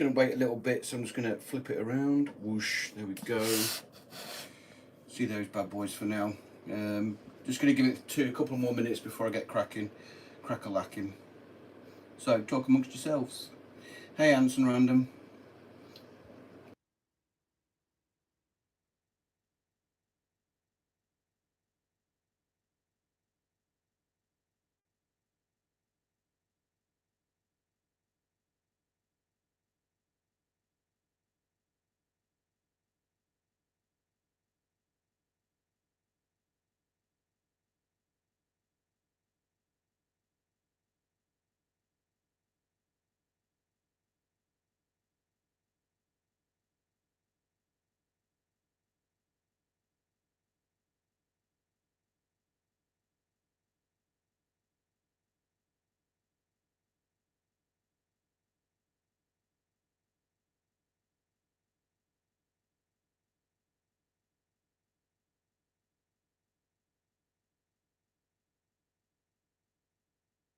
going to wait a little bit, so I'm just going to flip it around. Whoosh, there we go. See those bad boys for now. Just going to give it a couple more minutes before I get cracking, crack-a-lacking. So, talk amongst yourselves. Hey, Anson Random.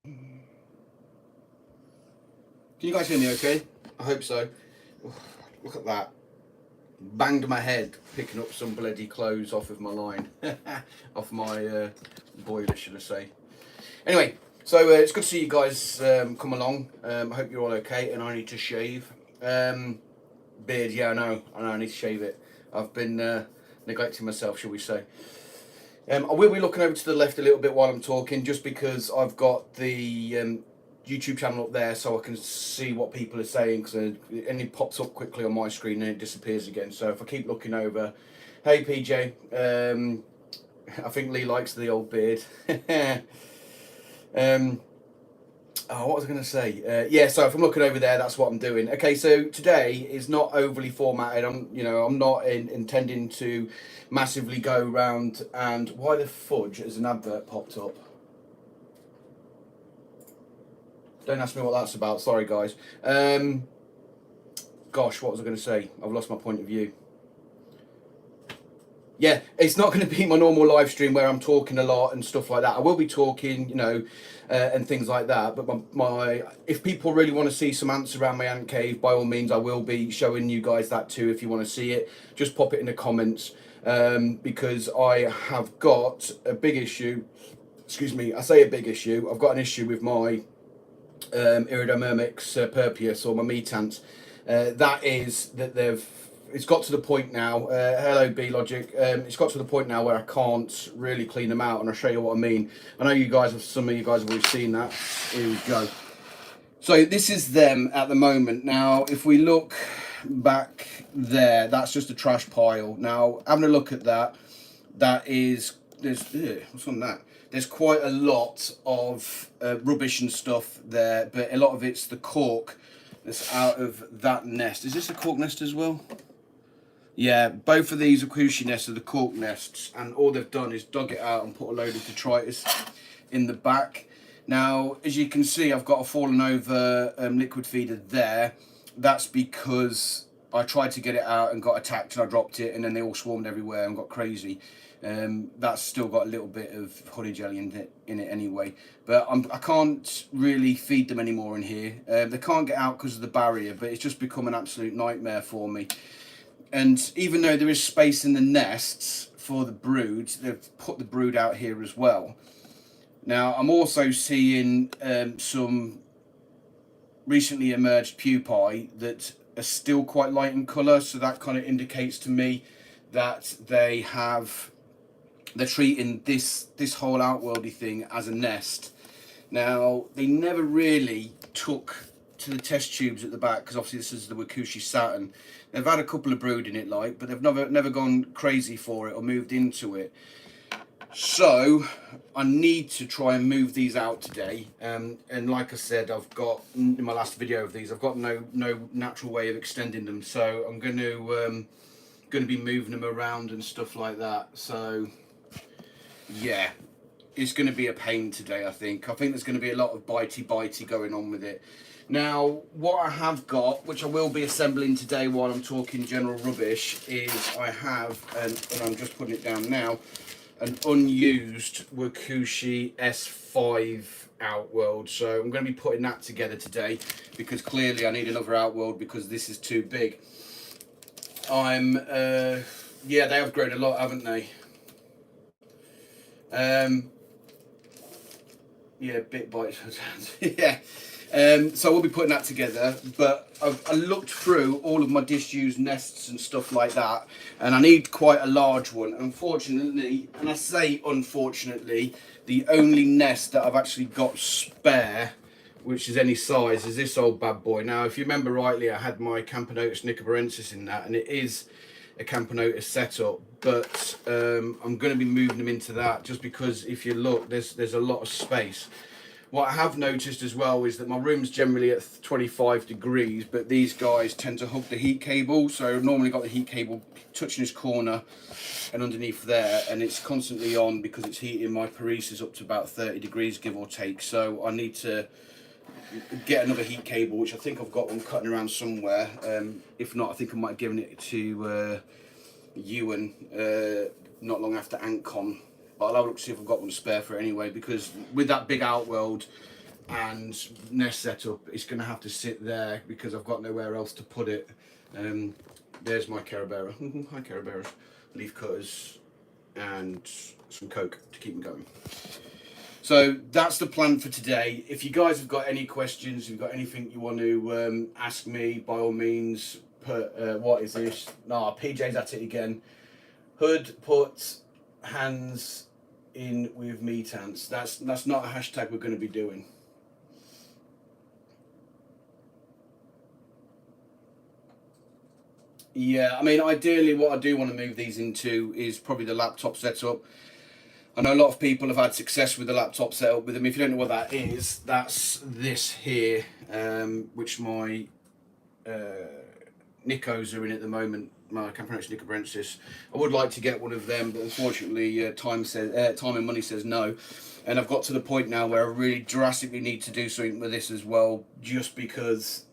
Can you guys hear me okay? I hope so. Oh, look at that. Banged my head picking up some bloody clothes off of my line. Off my boiler, should I say. Anyway, so it's good to see you guys come along. I hope you're all okay, and I need to shave. Beard, yeah, I know I need to shave it. I've been neglecting myself, shall we say. I will be looking over to the left a little bit while I'm talking, just because I've got the YouTube channel up there so I can see what people are saying, because it only pops up quickly on my screen and it disappears again. So if I keep looking over, hey PJ, I think Lee likes the old beard. Oh, what was I going to say? Yeah, so if I'm looking over there, that's what I'm doing. Okay, so today is not overly formatted. I'm not intending to massively go around. And why the fudge has an advert popped up? Don't ask me what that's about. Sorry, guys. Gosh, what was I going to say? I've lost my point of view. Yeah, it's not going to be my normal live stream where I'm talking a lot and stuff like that. I will be talking, and things like that. But my if people really want to see some ants around my ant cave, by all means, I will be showing you guys that too. If you want to see it, just pop it in the comments, because I have got a big issue. Excuse me, I say a big issue. I've got an issue with my Iridomyrmex purpureus, or my meat ants. That is that it's got to the point now, hello B-Logic, it's got to the point now where I can't really clean them out, and I'll show you what I mean. I know some of you guys have already seen that. Here we go. So this is them at the moment. Now, if we look back there, that's just a trash pile. Now, having a look at that, what's on that? There's quite a lot of rubbish and stuff there, but a lot of it's the cork that's out of that nest. Is this a cork nest as well? Yeah, both of these Akushi nests are the cork nests, and all they've done is dug it out and put a load of detritus in the back. Now, as you can see, I've got a fallen over liquid feeder there. That's because I tried to get it out and got attacked, and I dropped it, and then they all swarmed everywhere and got crazy. That's still got a little bit of honey jelly in it anyway, but I can't really feed them anymore in here. They can't get out because of the barrier, but it's just become an absolute nightmare for me. And even though there is space in the nests for the brood, they've put the brood out here as well. Now, I'm also seeing some recently emerged pupae that are still quite light in colour, so that kind of indicates to me that they're treating this whole outworldy thing as a nest. Now, they never really took to the test tubes at the back, because obviously this is the Wakushi Saturn. They've had a couple of brood in it, but they've never gone crazy for it or moved into it. So I need to try and move these out today, and like I said, I've got in my last video of these, I've got no natural way of extending them, so I'm going to be moving them around and stuff like that. So yeah, it's going to be a pain today. I think there's going to be a lot of bitey going on with it. Now, what I have got, which I will be assembling today while I'm talking general rubbish, is I have, and I'm just putting it down now, an unused Wakushi S5 outworld, so I'm going to be putting that together today because clearly I need another outworld because this is too big. Yeah, they have grown a lot, haven't they? Yeah, bit bites. Yeah. So we'll be putting that together, but I looked through all of my disused nests and stuff like that, and I need quite a large one. Unfortunately, and I say unfortunately, the only nest that I've actually got spare, which is any size, is this old bad boy. Now, if you remember rightly, I had my Camponotus nicobarensis in that, and it is a Camponotus setup, but I'm going to be moving them into that just because if you look, there's a lot of space. What I have noticed as well is that my room's generally at 25 degrees, but these guys tend to hug the heat cable. So I've normally got the heat cable touching this corner and underneath there, and it's constantly on because it's heating my paresis up to about 30 degrees, give or take. So I need to get another heat cable, which I think I've got one cutting around somewhere. If not, I think I might have given it to Ewan not long after AntCon. But I'll have a look to see if I've got one spare for it anyway, because with that big outworld and nest setup, it's going to have to sit there because I've got nowhere else to put it. There's my Carabera. Hi Caraberas. Leaf cutters and some coke to keep them going. So that's the plan for today. If you guys have got any questions, if you've got anything you want to ask me, by all means, put, what is this? Nah, PJ's at it again. Hood put hands in with meat ants. That's not a hashtag we're going to be doing. Yeah, I mean, ideally what I do want to move these into is probably the laptop setup. I know a lot of people have had success with the laptop setup with them. If you don't know what that is, that's this here, which my Nikos are in at the moment. My Camponotus nicobarensis. I would like to get one of them, but unfortunately, time and money says no. And I've got to the point now where I really drastically need to do something with this as well, just because.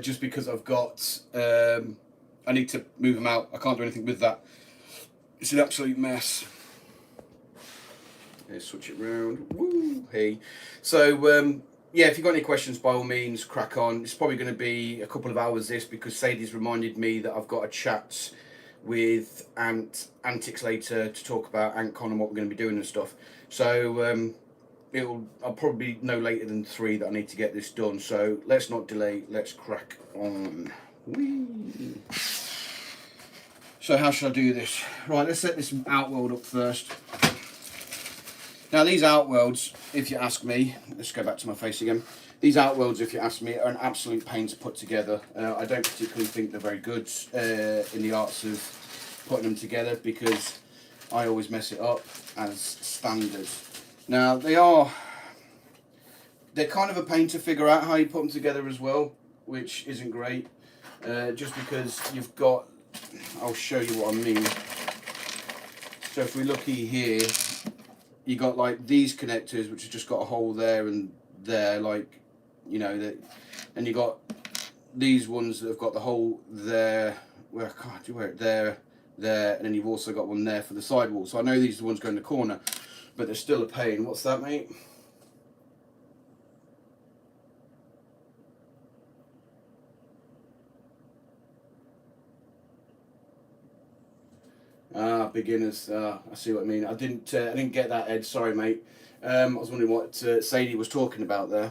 Just because I've got. I need to move them out. I can't do anything with that. It's an absolute mess. Let's switch it round. Woo, hey. So. Yeah, if you've got any questions, by all means, crack on. It's probably going to be a couple of hours this because Sadie's reminded me that I've got a chat with Antics later to talk about AntCon and what we're going to be doing and stuff. So I'll probably no later than 3 that I need to get this done. So let's not delay. Let's crack on. Whee. So how should I do this? Right, let's set this outworld up first. Now these outworlds, if you ask me, let's go back to my face again. These outworlds, if you ask me, are an absolute pain to put together. I don't particularly think they're very good in the arts of putting them together because I always mess it up as standard. Now they're kind of a pain to figure out how you put them together as well, which isn't great. Just because you've got, I'll show you what I mean. So if we look here, you got like these connectors which have just got a hole there and there, like, you know, that, and you got these ones that have got the hole there, where I can't do where it there, and then you've also got one there for the sidewall. So I know these are the ones going in the corner, but they're still a pain. What's that, mate? Ah, beginners. I see what I mean. I didn't get that, Ed. Sorry, mate. I was wondering what Sadie was talking about there.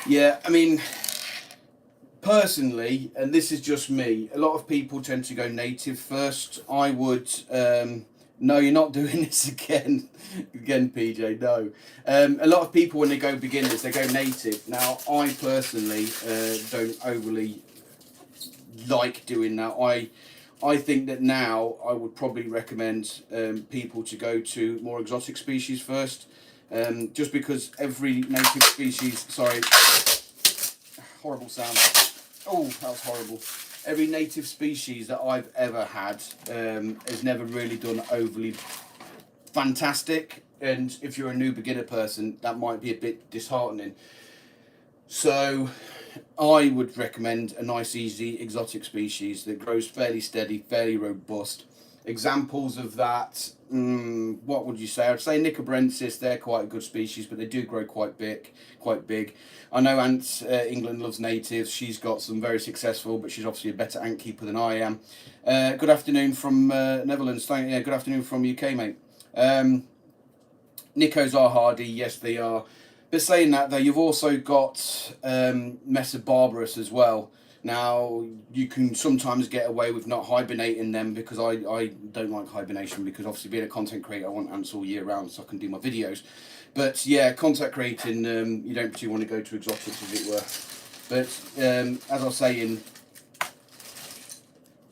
Yeah, I mean, personally, and this is just me, a lot of people tend to go native first. I would. No, you're not doing this again. Again, PJ, no. A lot of people, when they go beginners, they go native. Now, I personally don't overly like doing that. I think that now I would probably recommend people to go to more exotic species first, just because every native species, sorry, horrible sound, oh that was horrible, every native species that I've ever had has never really done overly fantastic, and if you're a new beginner person that might be a bit disheartening. So I would recommend a nice, easy, exotic species that grows fairly steady, fairly robust. Examples of that, what would you say? I'd say Nicobrensis, they're quite a good species, but they do grow quite big, quite big. I know Ant England loves natives. She's got some very successful, but she's obviously a better ant keeper than I am. Good afternoon from Netherlands. Yeah, good afternoon from UK, mate. Nicos are hardy, yes they are. But saying that though, you've also got Mesa barbarus as well. Now you can sometimes get away with not hibernating them because I don't like hibernation because obviously being a content creator I want ants all year round so I can do my videos. But yeah, content creating you don't particularly want to go to exotics as it were. But as I was saying,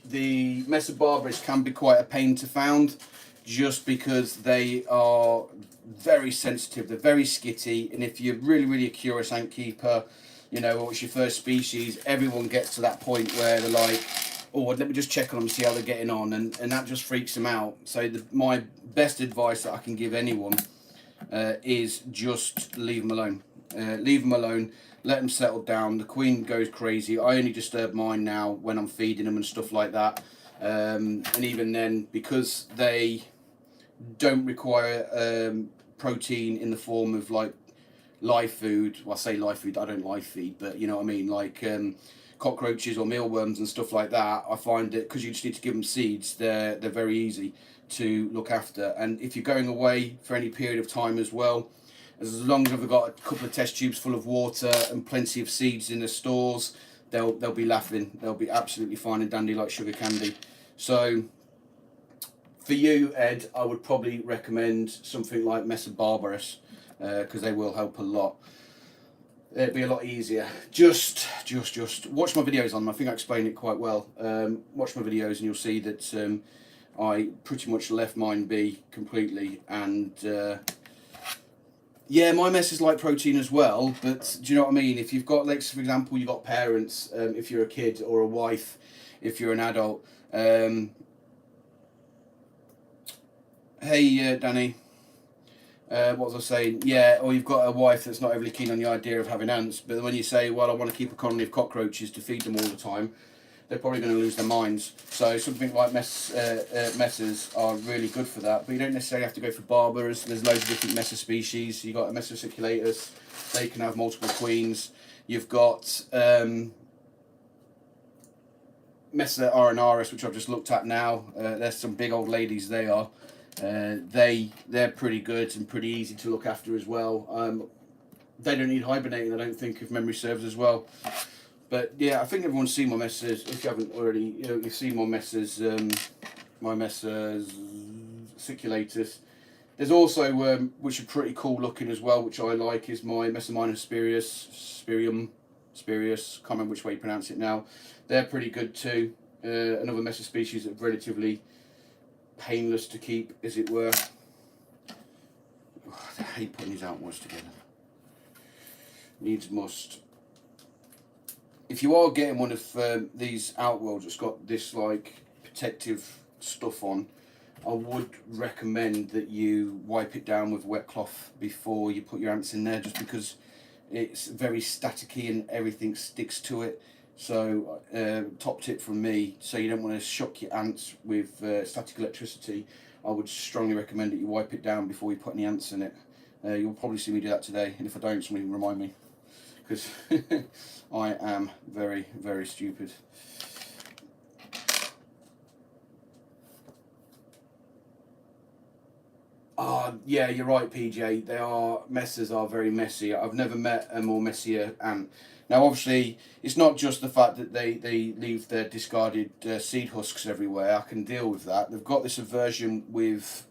the Mesa barbarus can be quite a pain to found just because they are very sensitive, they're very skitty, and if you're really a curious ant keeper, you know, what's your first species, everyone gets to that point where they're like, oh, let me just check on them, see how they're getting on, and that just freaks them out. So my best advice that I can give anyone is just leave them alone. Leave them alone, let them settle down. The queen goes crazy. I only disturb mine now when I'm feeding them and stuff like that, and even then, because they don't require protein in the form of like live food. Well, I say live food, I don't live feed, but you know what I mean, like cockroaches or mealworms and stuff like that. I find that because you just need to give them seeds, they're very easy to look after. And if you're going away for any period of time as well, as long as they've got a couple of test tubes full of water and plenty of seeds in the stores, they'll be laughing. They'll be absolutely fine and dandy like sugar candy. So for you, Ed, I would probably recommend something like Mesa barbarus because they will help a lot. It'd be a lot easier. Just watch my videos on them. I think I explained it quite well. Watch my videos and you'll see that I pretty much left mine be completely. And yeah, my mess is like protein as well. But do you know what I mean? If you've got, like, for example, you've got parents, if you're a kid, or a wife, if you're an adult. Hey, Danny. What was I saying? Yeah, or you've got a wife that's not overly keen on the idea of having ants, but when you say, well, I want to keep a colony of cockroaches to feed them all the time, they're probably going to lose their minds. So something like messes are really good for that, but you don't necessarily have to go for barbers. There's loads of different Mesa species. You've got a Mesa circulatus, they can have multiple queens. You've got Mesa arenaris, which I've just looked at now. There's some big old ladies they are. They're pretty good and pretty easy to look after as well. They don't need hibernating, I don't think, if memory serves as well. But yeah, I think everyone's seen my messes. If you haven't already, you know, you've seen my messes, my messes circulatus. There's also which are pretty cool looking as well, which I like, is my Mesominus spurium, can't remember which way you pronounce it now. They're pretty good too. Another Mesa species that are relatively painless to keep, as it were. Oh, I hate putting these outwards together. Needs must. If you are getting one of these outworlds that's got this like protective stuff on, I would recommend that you wipe it down with wet cloth before you put your ants in there, just because it's very staticky and everything sticks to it. So top tip from me, so you don't want to shock your ants with static electricity, I would strongly recommend that you wipe it down before you put any ants in it. You'll probably see me do that today, and if I don't, somebody can remind me, because I am very stupid. Yeah, you're right, PJ. Messes are very messy. I've never met a more messier ant. Now, obviously, it's not just the fact that they leave their discarded seed husks everywhere. I can deal with that. They've got this aversion with,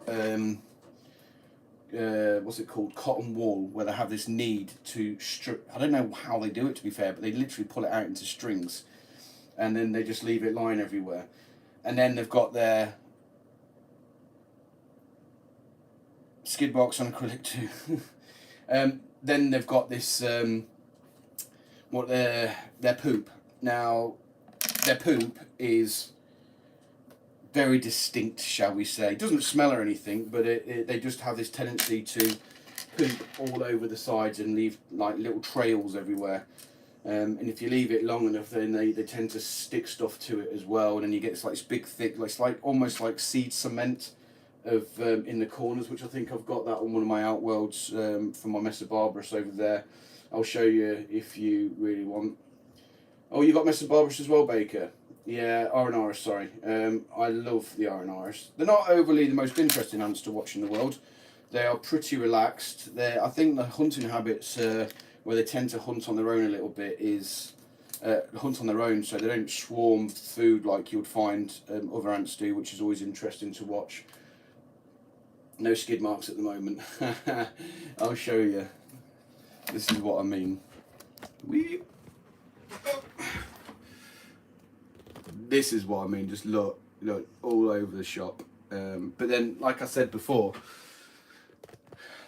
what's it called, cotton wool, where they have this need to strip. I don't know how they do it, to be fair, but they literally pull it out into strings, and then they just leave it lying everywhere. And then they've got their skid box on acrylic too. Then they've got this their poop. Now their poop is very distinct, shall we say. It doesn't smell or anything, but they just have this tendency to poop all over the sides and leave like little trails everywhere. And if you leave it long enough, then they tend to stick stuff to it as well, and then you get this like this big thick, like it's like almost like seed cement of in the corners, which I think I've got that on one of my outworlds from my Mesobarbarus over there. I'll show you if you really want. Oh, you got Mesobarbarus as well, Baker? Yeah, Arenaris, sorry. I love the Arenaris. They're not overly the most interesting ants to watch in the world. They are pretty relaxed. I think the hunting habits, where they tend to hunt on their own a little bit, is hunt on their own, so they don't swarm food like you would find other ants do, which is always interesting to watch. No skid marks at the moment. I'll show you. This is what I mean. This is what I mean. Just look all over the shop. But then, like I said before,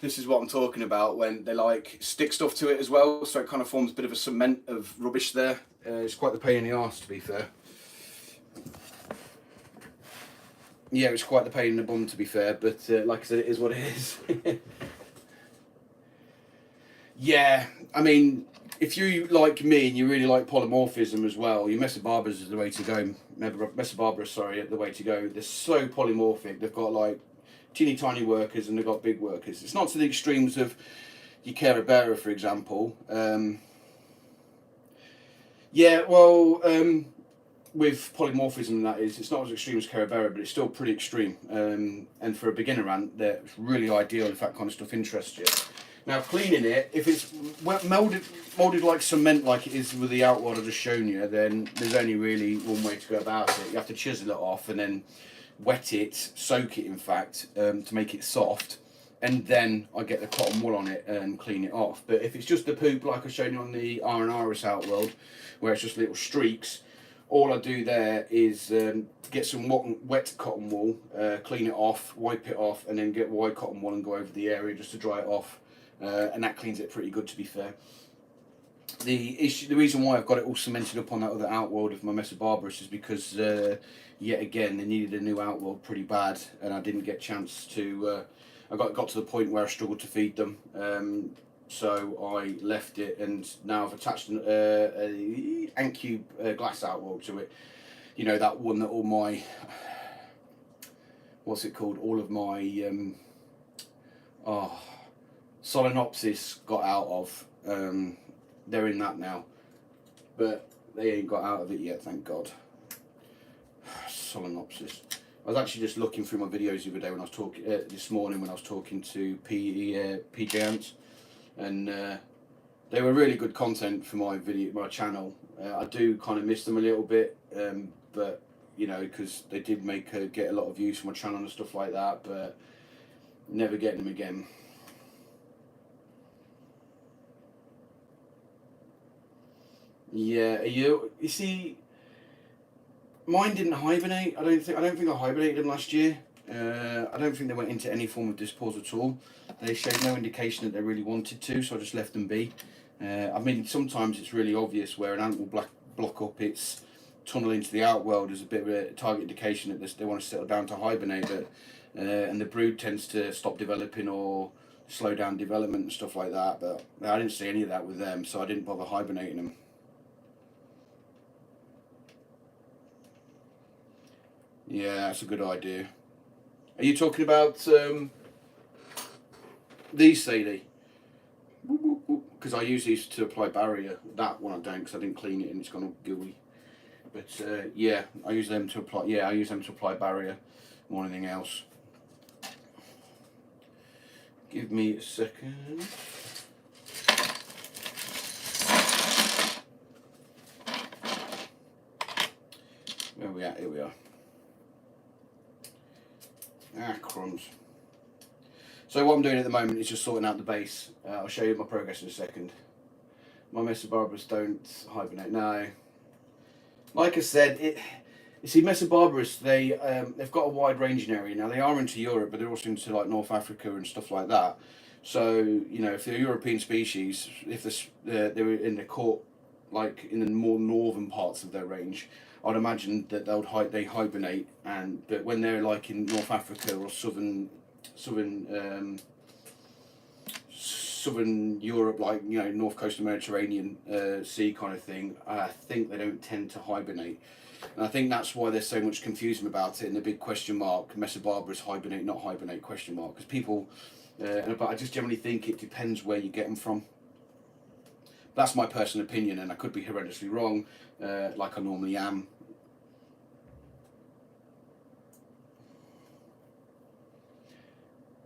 this is what I'm talking about when they like stick stuff to it as well, so it kind of forms a bit of a cement of rubbish there. It's quite the pain in the arse, to be fair. Yeah, it's quite the pain in the bum, to be fair, but like I said, it is what it is. Yeah, I mean, if you like me and you really like polymorphism as well, your Mesobarbarus is the way to go. Mesobarbarus, sorry, the way to go. They're so polymorphic. They've got like teeny tiny workers and they've got big workers. It's not to the extremes of your Carabera, for example. Yeah, well, with polymorphism, that is, it's not as extreme as Carabera, but it's still pretty extreme. And for a beginner ant, it's really ideal if that kind of stuff interests you. Now, cleaning it, if it's moulded like cement like it is with the outworld I've just shown you, then there's only really one way to go about it. You have to chisel it off and then wet it, soak it in fact, to make it soft, and then I get the cotton wool on it and clean it off. But if it's just the poop like I showed you on the Arenaris outworld, where it's just little streaks, all I do there is get some wet cotton wool, clean it off, wipe it off, and then get white cotton wool and go over the area just to dry it off. And that cleans it pretty good, to be fair. The reason why I've got it all cemented up on that other outworld of my Mesobarbarus is because, yet again, they needed a new outworld pretty bad, and I didn't get a chance to. I got to the point where I struggled to feed them, so I left it, and now I've attached an Ant-Cube glass outworld to it. You know, that one that all my, what's it called? All of my Solenopsis got out of. They're in that now, but they ain't got out of it yet, thank God. Solenopsis. I was actually just looking through my videos the other day when I was talking this morning when I was talking to PJ Ants, and they were really good content for my channel. I do kind of miss them a little bit, but you know, because they did get a lot of views for my channel and stuff like that, but never getting them again. Yeah, you see, mine didn't hibernate. I don't think I hibernated them last year. I don't think they went into any form of dispause at all. They showed no indication that they really wanted to, so I just left them be. I mean, sometimes it's really obvious where an ant will block up its tunnel into the outworld as a bit of a target indication that they want to settle down to hibernate, but and the brood tends to stop developing or slow down development and stuff like that. But I didn't see any of that with them, so I didn't bother hibernating them. Yeah, that's a good idea. Are you talking about these, Sadie? Because I use these to apply barrier. That one I don't, because I didn't clean it and it's gone all gooey. But yeah, I use them to apply. Yeah, I use them to apply barrier more than anything else. Give me a second. Where are we at? Here we are. Ah, crumbs. So what I'm doing at the moment is just sorting out the base. I'll show you my progress in a second. My Mesobarbarus don't hibernate. No. Like I said, you see, Mesobarbarus, they've got a wide ranging area. Now, they are into Europe, but they're also into like North Africa and stuff like that. So, you know, if they're a European species, if they're in the court, like in the more northern parts of their range, I'd imagine that they hibernate, but when they're like in North Africa or southern southern Europe, like, you know, north coast of the Mediterranean Sea kind of thing, I think they don't tend to hibernate. And I think that's why there's so much confusion about it, and the big question mark, Mesobarbarus hibernate, not hibernate, question mark, because people, but I just generally think it depends where you get them from. That's my personal opinion, and I could be horrendously wrong, like I normally am.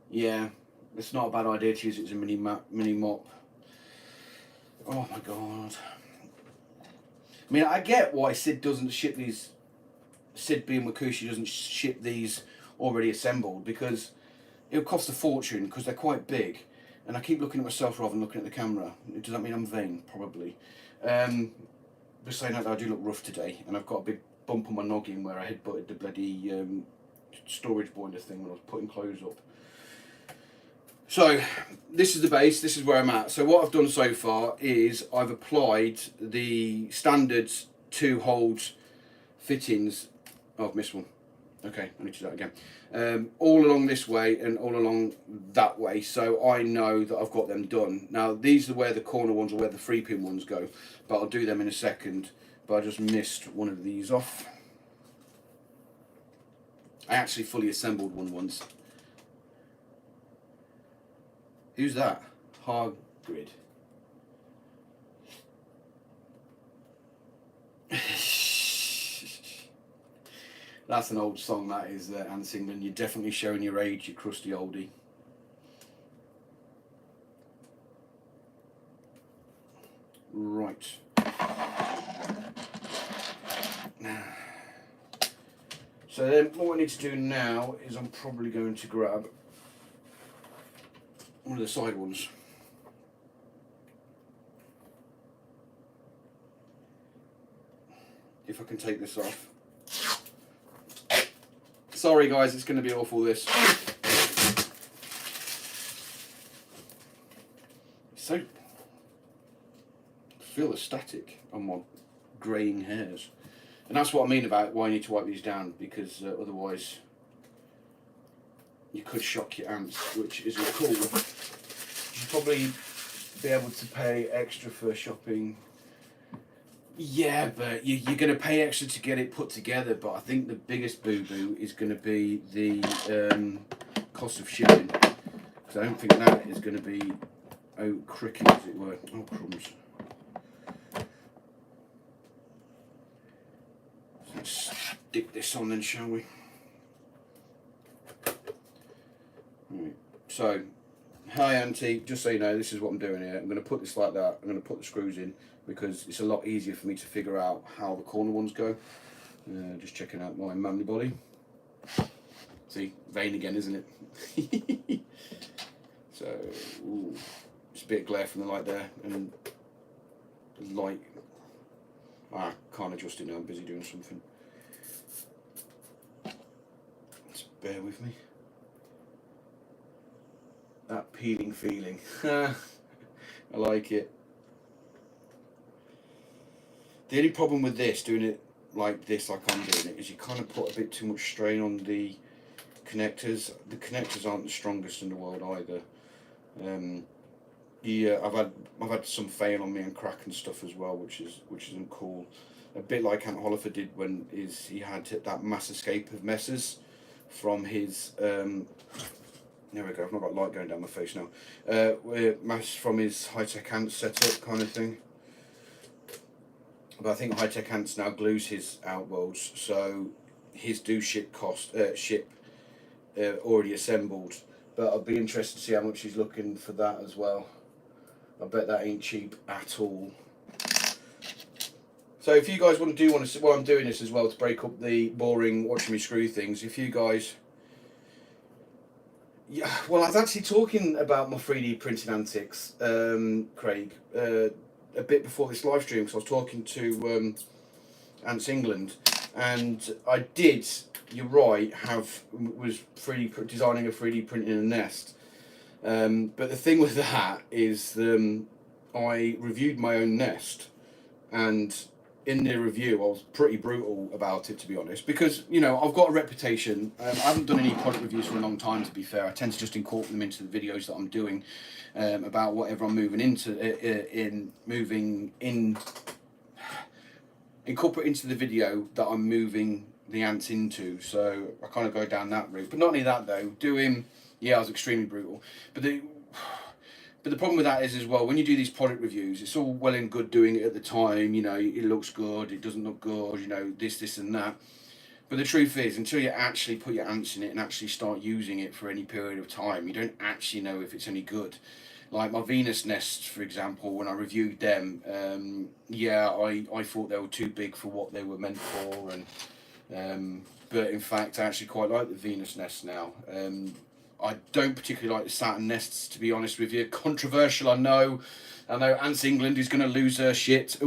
Yeah, it's not a bad idea to use it as a mini mop. Oh my god. I mean, I get why Sid doesn't ship these, Sid being Wakushi doesn't ship these already assembled, because it'll cost a fortune, because they're quite big. And I keep looking at myself rather than looking at the camera. Does that mean I'm vain? Probably. But saying that, I do look rough today, and I've got a big bump on my noggin where I headbutted the bloody storage boiler thing when I was putting clothes up. So this is the base, this is where I'm at. So what I've done so far is I've applied the standard 2-hole fittings. Oh, I've missed one. Okay, I need to do that again. All along this way and all along that way, so I know that I've got them done. Now these are where the corner ones or where the 3-pin ones go, but I'll do them in a second. But I just missed one of these off. I actually fully assembled one once. Who's that? Hagrid. That's an old song, that is, Anne Singman. You're definitely showing your age, you crusty oldie. Right. So then what I need to do now is I'm probably going to grab one of the side ones. If I can take this off. Sorry guys, it's going to be awful this. So, I feel the static on my greying hairs. And that's what I mean about why you need to wipe these down, because otherwise you could shock your ants, which isn't cool. You should probably be able to pay extra for shopping. Yeah, but you're going to pay extra to get it put together, but I think the biggest boo-boo is going to be the cost of shipping. Because I don't think that is going to be cricket, as it were. Oh, crumbs. Let's stick this on then, shall we? Right. So, hi Auntie, just so you know, this is what I'm doing here. I'm going to put this like that. I'm going to put the screws in, because it's a lot easier for me to figure out how the corner ones go. Just checking out my manly body. See, vain again, isn't it? So, ooh, just a bit of glare from the light there, and the light. I can't adjust it now, I'm busy doing something. Just bear with me. That peeling feeling. I like it. The only problem with this, doing it like this, like I'm doing it, is you kind of put a bit too much strain on the connectors. The connectors aren't the strongest in the world either. Yeah, I've had some fail on me and crack and stuff as well, which isn't cool. A bit like Ant Holifer did when he had that mass escape of messes from his. There we go. I've not got light going down my face now. Mass from his high-tech ant setup kind of thing. But I think high-tech ants now glues his outworlds, so his do ship already assembled. But I'll be interested to see how much he's looking for that as well. I bet that ain't cheap at all. So if you guys want to see while I'm doing this as well, to break up the boring watching me screw things, if you guys. Yeah, well, I was actually talking about my 3D printing antics, Craig, a bit before this live stream, because I was talking to Ants England, and I did, you're right, was designing a 3D printing in a nest. But the thing with that is I reviewed my own nest, and in the review, I was pretty brutal about it, to be honest, because, you know, I've got a reputation. I haven't done any product reviews for a long time, to be fair. I tend to just incorporate them into the videos that I'm doing about whatever I'm moving into, incorporate into the video that I'm moving the ants into. So I kind of go down that route. But not only that, though, I was extremely brutal. But the problem with that is as well, when you do these product reviews, it's all well and good doing it at the time, you know, it looks good, it doesn't look good, you know, this and that. But the truth is, until you actually put your ants in it and actually start using it for any period of time, you don't actually know if it's any good. Like my Venus nests, for example, when I reviewed them, I thought they were too big for what they were meant for, but in fact, I actually quite like the Venus nests now. I don't particularly like the Saturn nests, to be honest with you. Controversial, I know. Ants England is going to lose her shit.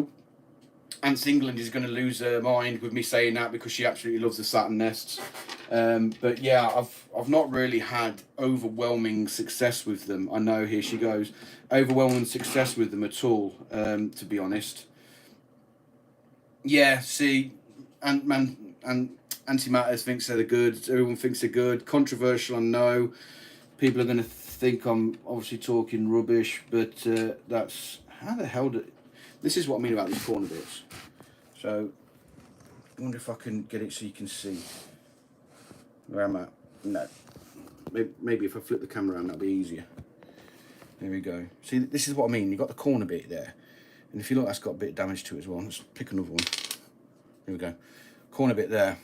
Ants England is going to lose her mind with me saying that, because she absolutely loves the Saturn nests. But yeah, I've not really had overwhelming success with them. I know, here she goes. Overwhelming success with them at all, to be honest. Yeah, see, Antimatters thinks they're good. Everyone thinks they're good. Controversial, I know. People are going to think I'm obviously talking rubbish, but that's... How the hell did... This is what I mean about these corner bits. So, I wonder if I can get it so you can see where I'm at. No. Maybe if I flip the camera around, that'll be easier. There we go. See, this is what I mean. You've got the corner bit there. And if you look, that's got a bit of damage to it as well. Let's pick another one. Here we go. Corner bit there.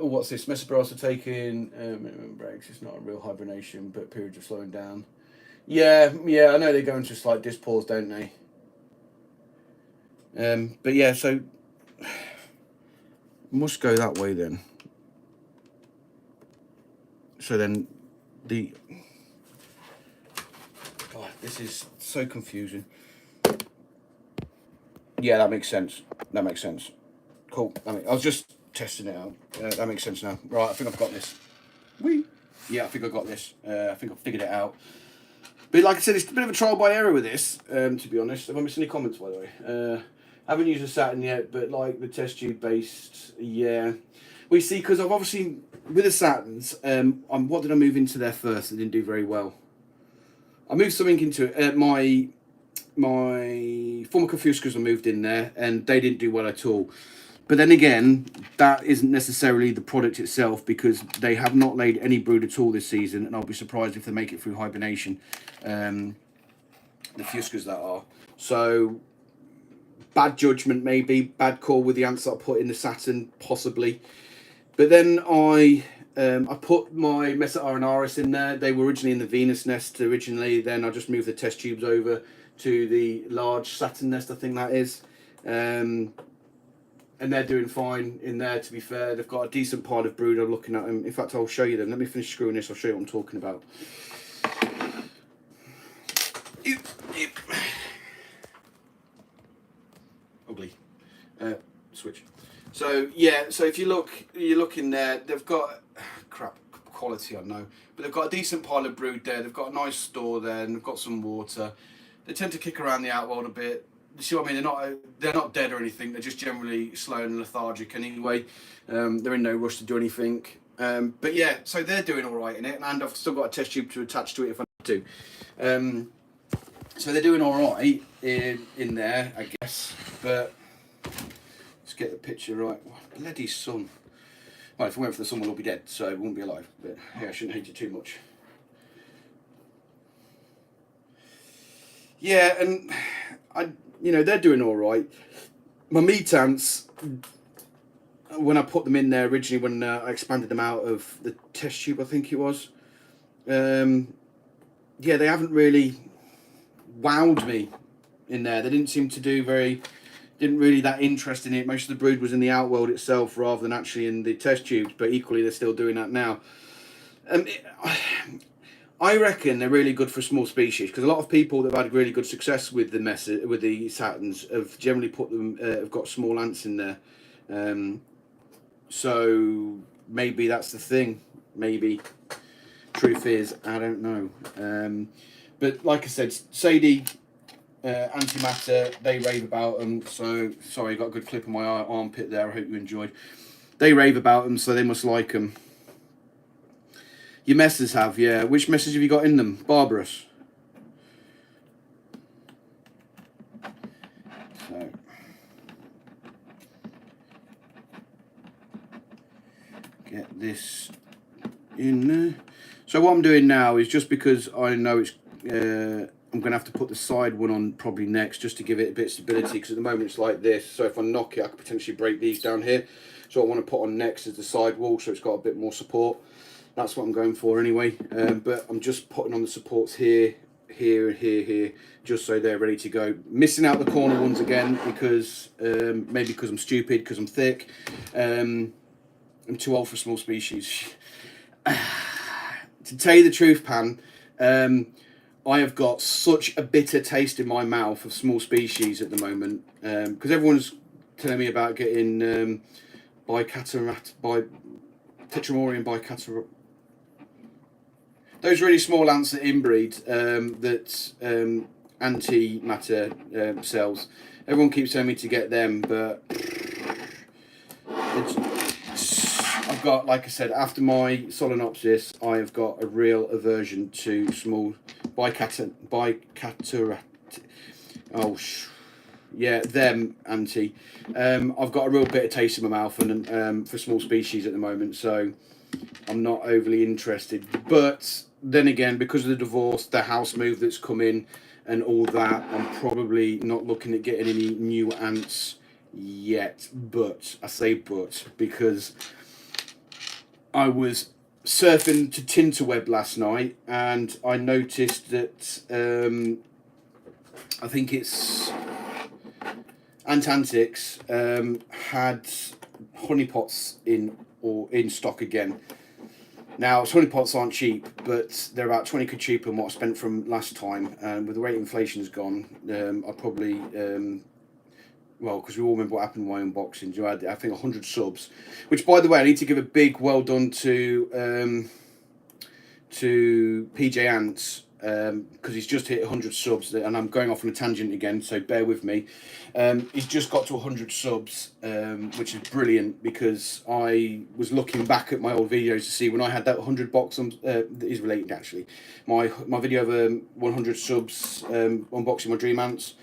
What's this? Mesobrasa taking minimum breaks. It's not a real hibernation, but periods of slowing down. Yeah, I know they go into slight dispause, don't they? But yeah, so must go that way then. So then this is so confusing. Yeah, that makes sense. Cool. I was just testing it out. That makes sense now. Right, I think I've got this. Whee! Yeah, I think I've got this. I think I've figured it out. But like I said, it's a bit of a trial by error with this, to be honest. Have I missed any comments, by the way? Haven't used a Saturn yet, but like the test tube based, yeah. We see, because I've obviously, with the Saturns, what did I move into there first? It didn't do very well. I moved something into it. My former Confuscas I moved in there, and they didn't do well at all. But then again, that isn't necessarily the product itself, because they have not laid any brood at all this season, and I'll be surprised if they make it through hibernation. The Fuscas that are. So, bad judgment maybe, bad call with the ants that I put in the Saturn, possibly. But then I put my Mesa Arenaris in there. They were originally in the Venus nest originally. Then I just moved the test tubes over to the large Saturn nest, I think that is. And they're doing fine in there, to be fair. They've got a decent pile of brood. I'm looking at them. In fact, I'll show you them. Let me finish screwing this. I'll show you what I'm talking about. Ugly. Switch. So, yeah. So, if you look in there, they've got... crap quality, I know. But they've got a decent pile of brood there. They've got a nice store there, and they've got some water. They tend to kick around the outworld a bit. You see what I mean? They're not dead or anything. They're just generally slow and lethargic anyway. They're in no rush to do anything. But yeah, so they're doing all right in it, and I've still got a test tube to attach to it if I need to. So they're doing all right in there, I guess. But let's get the picture right. Bloody sun. Well, if it went for the sun, we'll all be dead, so it won't be alive. But yeah, I shouldn't hate it too much. Yeah, and they're doing all right. My meat ants, when I put them in there originally, when I expanded them out of the test tube, I think it was. They haven't really wowed me in there. They didn't seem to didn't really that interest in it. Most of the brood was in the outworld itself rather than actually in the test tubes, but equally they're still doing that now. I reckon they're really good for small species, because a lot of people that have had really good success with the Saturns have generally have got small ants in there. So maybe that's the thing. Maybe. Truth is, I don't know. But like I said, Sadie, antimatter, they rave about them. So sorry, got a good clip of my armpit there. I hope you enjoyed. They rave about them, so they must like them. Your messes have, yeah. Which messes have you got in them? Barbarous. So get this in there. So what I'm doing now is, just because I know it's I'm going to have to put the side one on probably next, just to give it a bit of stability, because at the moment it's like this. So if I knock it, I could potentially break these down here. So I want to put on next is the side wall, so it's got a bit more support. That's what I'm going for anyway. But I'm just putting on the supports here, here, and here, just so they're ready to go. Missing out the corner ones again, because maybe because I'm stupid, because I'm thick. I'm too old for small species. To tell you the truth, Pan, I have got such a bitter taste in my mouth of small species at the moment, because everyone's telling me about getting Tetramorian bicaterat. Those really small ants that inbreed, that antimatter cells. Everyone keeps telling me to get them, but I've got, like I said, after my Solenopsis, I have got a real aversion to small bicaterat. Yeah, them anti. I've got a real bitter taste in my mouth and for small species at the moment, so I'm not overly interested. But then again, because of the divorce, the house move that's come in, and all that, I'm probably not looking at getting any new ants yet. But I say but because I was surfing to Tinterweb last night, and I noticed that I think it's Antantics had honeypots in stock again. Now, honeypots aren't cheap, but they're about 20 quid cheaper than what I spent from last time. With the rate inflation's gone, I probably well, because we all remember what happened in my unboxing. You had, I think, 100 subs, which, by the way, I need to give a big well done to PJ Ants, because he's just hit 100 subs, and I'm going off on a tangent again, so bear with me. He's just got to 100 subs, which is brilliant, because I was looking back at my old videos to see when I had that 100 box that is related, actually. My video of 100 subs, unboxing my Dream Ants.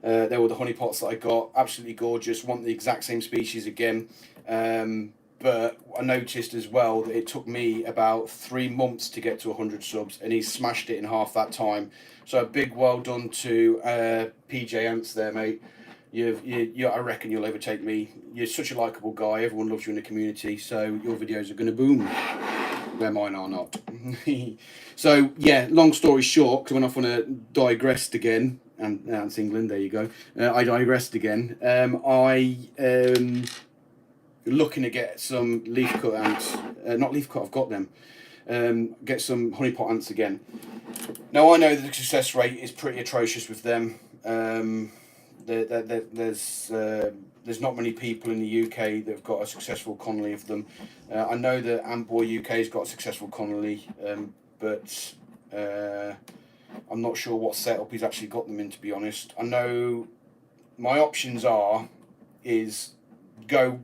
They were the honeypots that I got, absolutely gorgeous, want the exact same species again. But I noticed as well that it took me about 3 months to get to 100 subs, and he smashed it in half that time. So a big well done to PJ Ants there, mate. I reckon you'll overtake me. You're such a likeable guy. Everyone loves you in the community, so your videos are going to boom. Where mine are not. So, yeah, long story short, because I went off on a digressed again, and Ants England, there you go. I digressed again. Looking to get some leaf cut ants. Not leaf cut, I've got them. Get some honeypot ants again. Now, I know that the success rate is pretty atrocious with them. There's not many people in the UK that have got a successful colony of them. I know that Antboy UK has got a successful colony, but I'm not sure what setup he's actually got them in, to be honest. I know my options is go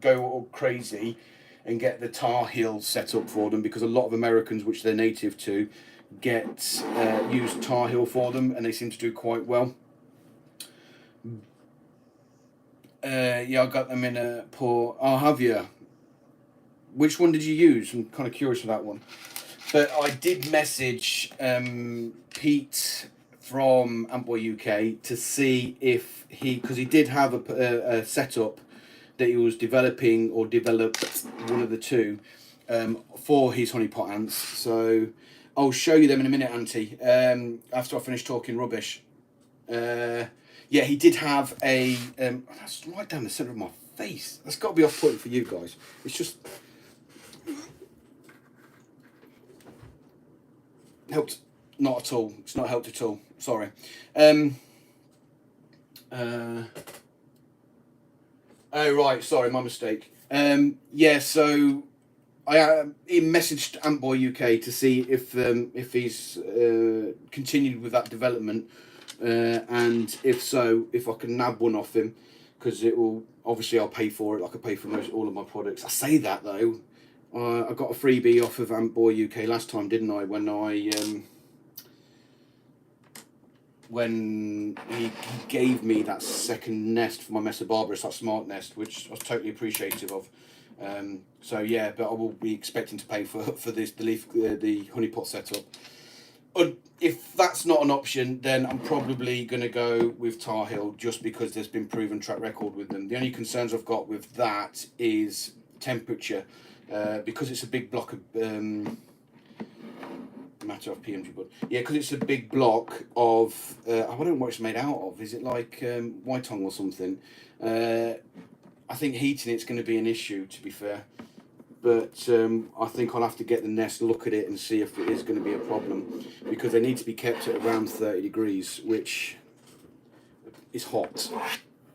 all crazy and get the Tar Heels set up for them, because a lot of Americans, which they're native to, use Tar Heel for them, and they seem to do quite well. Yeah, I got them in a poor. Oh, have you? Which one did you use? I'm kind of curious for that one. But I did message Pete from Antboy UK to see if because he did have a setup that he was developing, or developed, one of the two, for his honeypot ants. So I'll show you them in a minute, Auntie, after I finish talking rubbish. Yeah, he did have a. That's right down the centre of my face. That's got to be off-putting for you guys. It's just helped. Not at all. It's not helped at all. Sorry. Oh right, sorry, my mistake. Yeah, so he messaged Antboy UK to see if he's continued with that development and if so, if I can nab one off him, because it will, obviously I'll pay for it like I pay for all of my products. I say that though, I got a freebie off of Antboy UK last time, didn't I, when he gave me that second nest for my Mesa Barbarus, that smart nest, which I was totally appreciative of. So yeah, but I will be expecting to pay for this, the Honeypot setup. If that's not an option, then I'm probably going to go with Tar Heel, just because there's been proven track record with them. The only concerns I've got with that is temperature, because it's a big block of matter of PMG, but yeah, because it's a big block of I don't know what it's made out of. Is it like white tongue or something? I think heating it's going to be an issue, to be fair. But I think I'll have to get the nest, look at it, and see if it is going to be a problem, because they need to be kept at around 30 degrees, which is hot.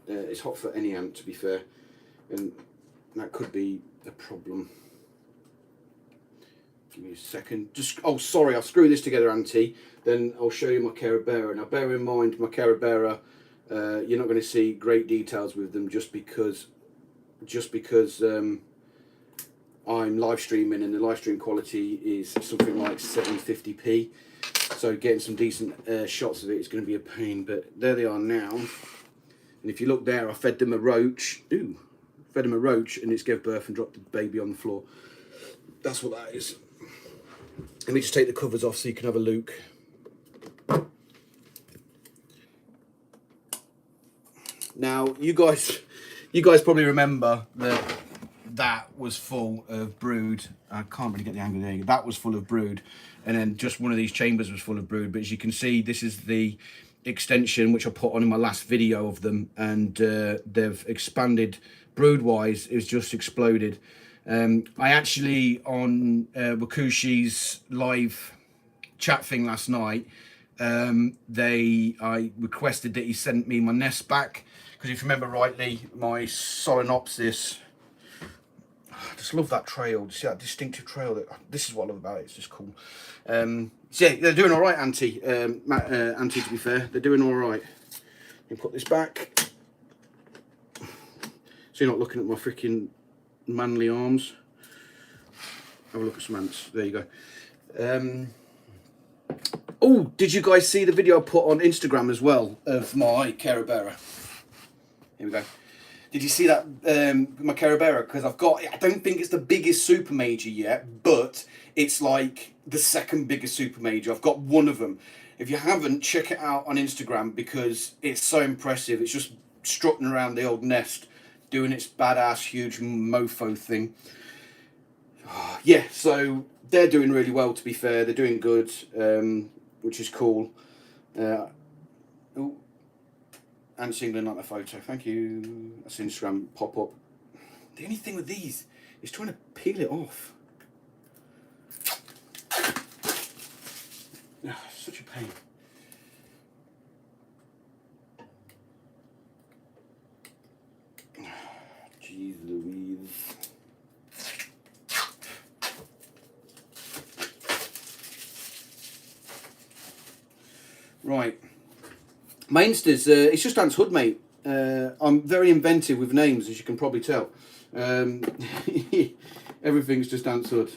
It's hot for any ant, to be fair, and that could be a problem. Give me a second. Oh, sorry, I'll screw this together, Auntie. Then I'll show you my Carabera. Now, bear in mind, my Carabera, you're not going to see great details with them, just because I'm live streaming, and the live stream quality is something like 750p. So getting some decent shots of it is going to be a pain. But there they are now. And if you look there, I fed them a roach. Fed them a roach, and it's gave birth and dropped the baby on the floor. That's what that is. Let me just take the covers off so you can have a look. Now, you guys probably remember that was full of brood. I can't really get the angle there. That was full of brood, and then just one of these chambers was full of brood. But as you can see, this is the extension which I put on in my last video of them, and they've expanded brood-wise. It's just exploded. I actually, on Wakushi's live chat thing last night, I requested that he sent me my nest back, because if you remember rightly, my Solenopsis, I just love that trail. See that distinctive trail? This is what I love about it. It's just cool. So yeah, they're doing all right, Auntie. Auntie, to be fair, they're doing all right. You put this back, so you're not looking at my freaking manly arms. Have a look at some ants. There you go. Oh, did you guys see the video I put on Instagram as well of my Carabera? Here we go. Did you see that, my Carabera? Because I don't think it's the biggest super major yet, but it's like the second biggest super major. I've got one of them. If you haven't, check it out on Instagram, because it's so impressive. It's just strutting around the old nest, doing its badass huge mofo thing. Yeah, so they're doing really well, to be fair. They're doing good, which is cool. Oh, Ants England, not a photo. Thank you. That's Instagram pop up. The only thing with these is trying to peel it off. Such a pain. Jeez Louise. Right. My Insta's, it's just Ant's Hood, mate. I'm very inventive with names, as you can probably tell. Everything's just Ant's Hood.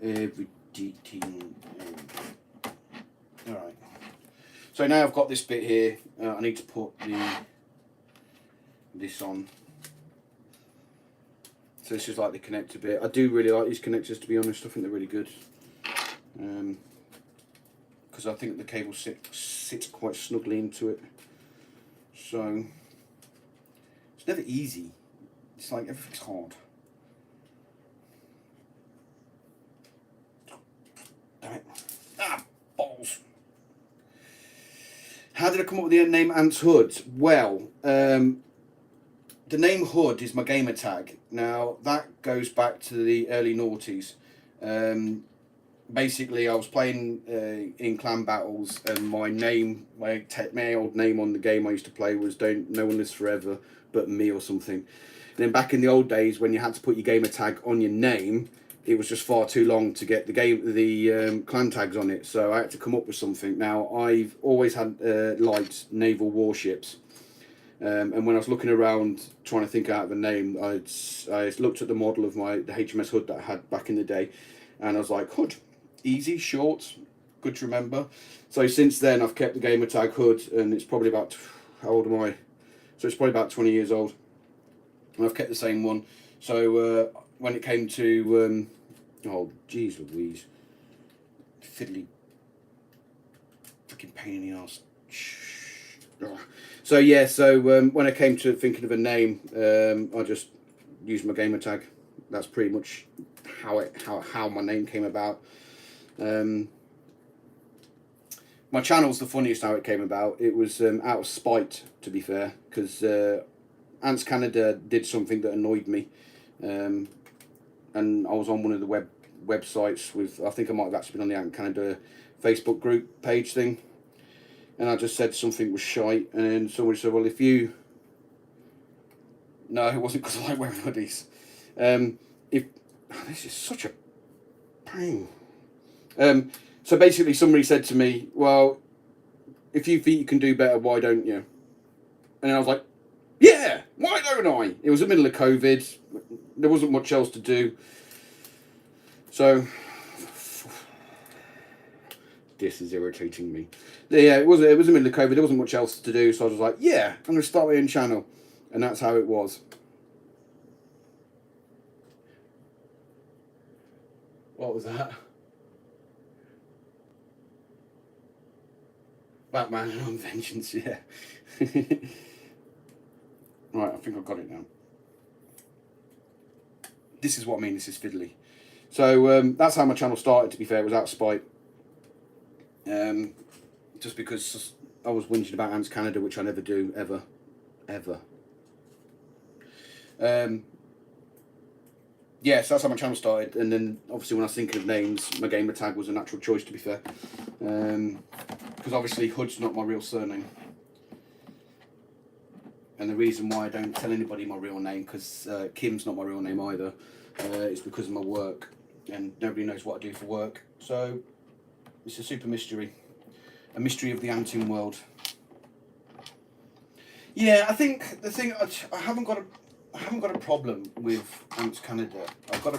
Everything. Alright. So now I've got this bit here. I need to put this on. So this is like the connector bit. I do really like these connectors, to be honest. I think they're really good. Because I think the cable sits quite snugly into it. So it's never easy. It's like everything's hard. Damn it. Ah, balls. How did I come up with the name Ant's Hood? Well, the name Hood is my gamer tag. Now, that goes back to the early noughties. Basically, I was playing in clan battles, and my old name on the game I used to play was No One Lives Forever But Me or something. And then back in the old days, when you had to put your gamer tag on your name, it was just far too long to get the clan tags on it, so I had to come up with something. Now, I've always had liked naval warships, and when I was looking around trying to think out of a name, I looked at the model of the HMS Hood that I had back in the day, and I was like, Hood, easy, short, good to remember. So since then, I've kept the gamer tag Hood, and it's probably about, how old am I? So it's probably about 20 years old, and I've kept the same one. So when it came to, oh geez Louise, fiddly, freaking pain in the arse. So yeah, so when I came to thinking of a name, I just used my gamer tag. That's pretty much how my name came about. My channel's the funniest how it came about. It was out of spite, to be fair, because Ants Canada did something that annoyed me, and I was on one of the websites with, I think I might have actually been on the Ants Canada Facebook group page thing, and I just said something was shite, and then somebody said, well, if you... No, it wasn't because I like wearing hoodies. This is such a pain. So basically somebody said to me, well, if you think you can do better, why don't you? And I was like, yeah, why don't I? It was the middle of COVID. There wasn't much else to do. So, this is irritating me. Yeah, it was the middle of COVID. There wasn't much else to do. So I was like, yeah, I'm going to start my own channel. And that's how it was. What was that? Batman and Vengeance, yeah. Right, I think I've got it now. This is what I mean, this is fiddly. So that's how my channel started, to be fair. It was out of spite. Just because I was whinging about Ants Canada, which I never do, ever. Yeah, so that's how my channel started, and then obviously when I was thinking of names, my gamer tag was a natural choice, to be fair. Because obviously Hood's not my real surname. And the reason why I don't tell anybody my real name, because Kim's not my real name either, is because of my work, and nobody knows what I do for work. So it's a super mystery. A mystery of the Antoon world. Yeah, I think the thing, I haven't got a problem with Ants Canada. I've got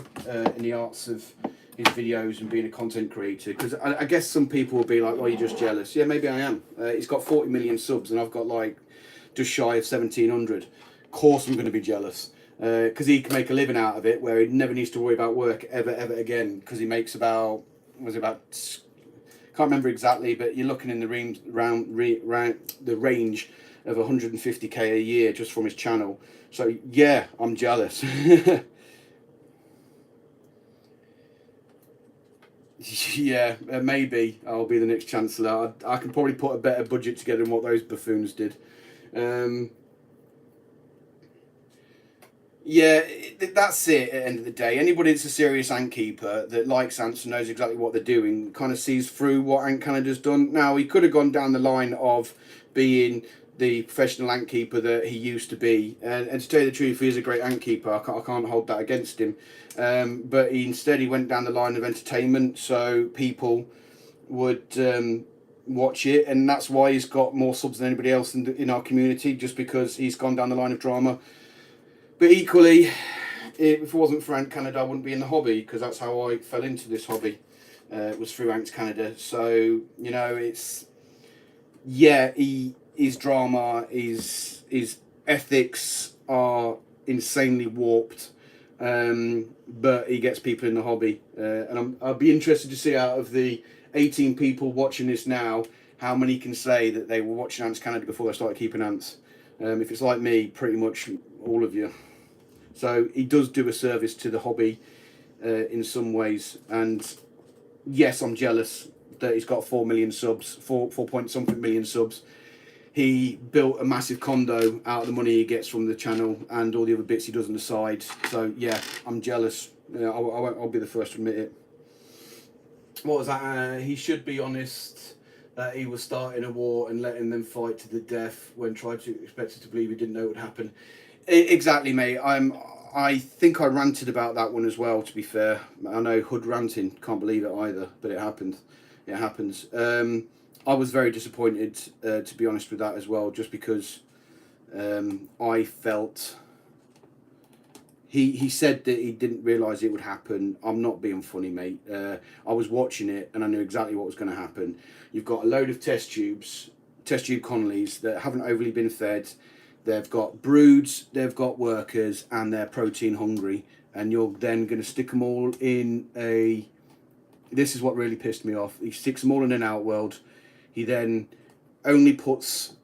in the arts of his videos and being a content creator, because I guess some people will be like, oh, you're just jealous. Yeah, maybe I am. He's got 40 million subs and I've got like just shy of 1,700. Of course I'm going to be jealous, because he can make a living out of it where he never needs to worry about work ever again, because he makes about, can't remember exactly, but you're looking in the range of 150k a year just from his channel. So yeah, I'm jealous. Yeah, maybe I'll be the next Chancellor. I can probably put a better budget together than what those buffoons did. Yeah, that's it at the end of the day. Anybody that's a serious ant keeper that likes ants and knows exactly what they're doing kind of sees through what Ant Canada's done. Now, he could have gone down the line of being the professional ant keeper that he used to be. And to tell you the truth, he is a great ant keeper. I can't hold that against him. But instead he went down the line of entertainment, so people would watch it. And that's why he's got more subs than anybody else in our community, just because he's gone down the line of drama. But equally, if it wasn't for Ant Canada, I wouldn't be in the hobby, because that's how I fell into this hobby. It was through Ant Canada. So, you know, it's... Yeah, his drama, his ethics are insanely warped, but he gets people in the hobby. And I'll be interested to see, out of the 18 people watching this now, how many can say that they were watching Ants Canada before they started keeping ants. If it's like me, pretty much all of you. So he does do a service to the hobby in some ways, and yes, I'm jealous that he's got 4 million subs, 4 point something million subs. He built a massive condo out of the money he gets from the channel and all the other bits he does on the side. So yeah, I'm jealous. I'll be the first to admit it. What was that? He should be honest that he was starting a war and letting them fight to the death when tried to expect us to believe he didn't know it would happen. Exactly, mate. I think I ranted about that one as well, to be fair. I know hood ranting, can't believe it either, but it happened. It happens. I was very disappointed, to be honest with that as well, just because I felt... He said that he didn't realise it would happen. I'm not being funny, mate. I was watching it and I knew exactly what was going to happen. You've got a load of test tube Connollys that haven't overly been fed. They've got broods, they've got workers, and they're protein hungry. And you're then going to stick them all in a... This is what really pissed me off. He sticks them all in an outworld. He then only puts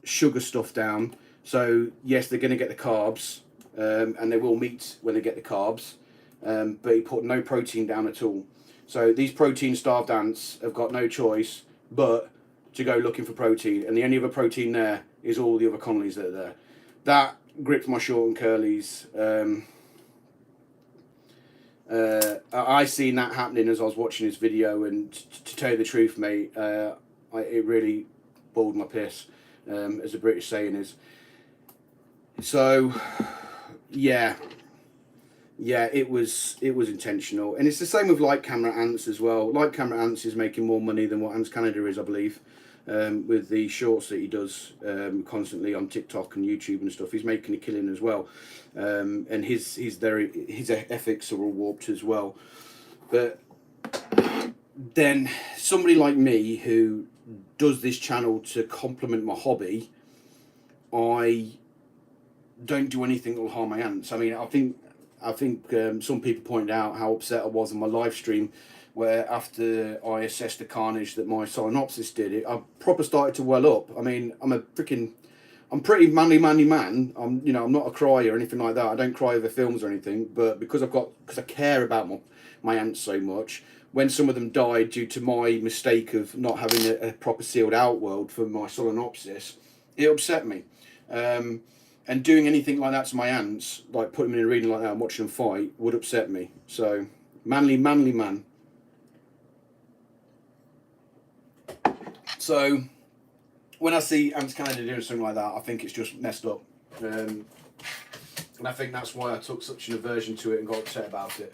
sugar stuff down. So, yes, they're going to get the carbs. And they will meet when they get the carbs, but he put no protein down at all. So these protein starved ants have got no choice but to go looking for protein, and the only other protein there is all the other Connollys that are there. That gripped my short and curlies. I seen that happening as I was watching this video, and to tell you the truth, mate, it really balled my piss, as the British saying is. So... Yeah, it was intentional, and it's the same with light camera ants as well. Light camera ants is making more money than what Ants Canada is, I believe, with the shorts that he does constantly on TikTok and YouTube and stuff. He's making a killing as well, and his ethics are all warped as well. But then somebody like me who does this channel to complement my hobby, I don't do anything that will harm my ants. I mean, I think some people pointed out how upset I was on my live stream, where after I assessed the carnage that my Solenopsis did, I proper started to well up. I mean, I'm pretty manly man. I'm not a crier or anything like that. I don't cry over films or anything, but because I care about my ants so much, when some of them died due to my mistake of not having a proper sealed outworld for my Solenopsis, it upset me. And doing anything like that to my ants, like putting them in a arena like that and watching them fight, would upset me. So, manly man. So, when I see Ants Canada doing something like that, I think it's just messed up. And I think that's why I took such an aversion to it and got upset about it.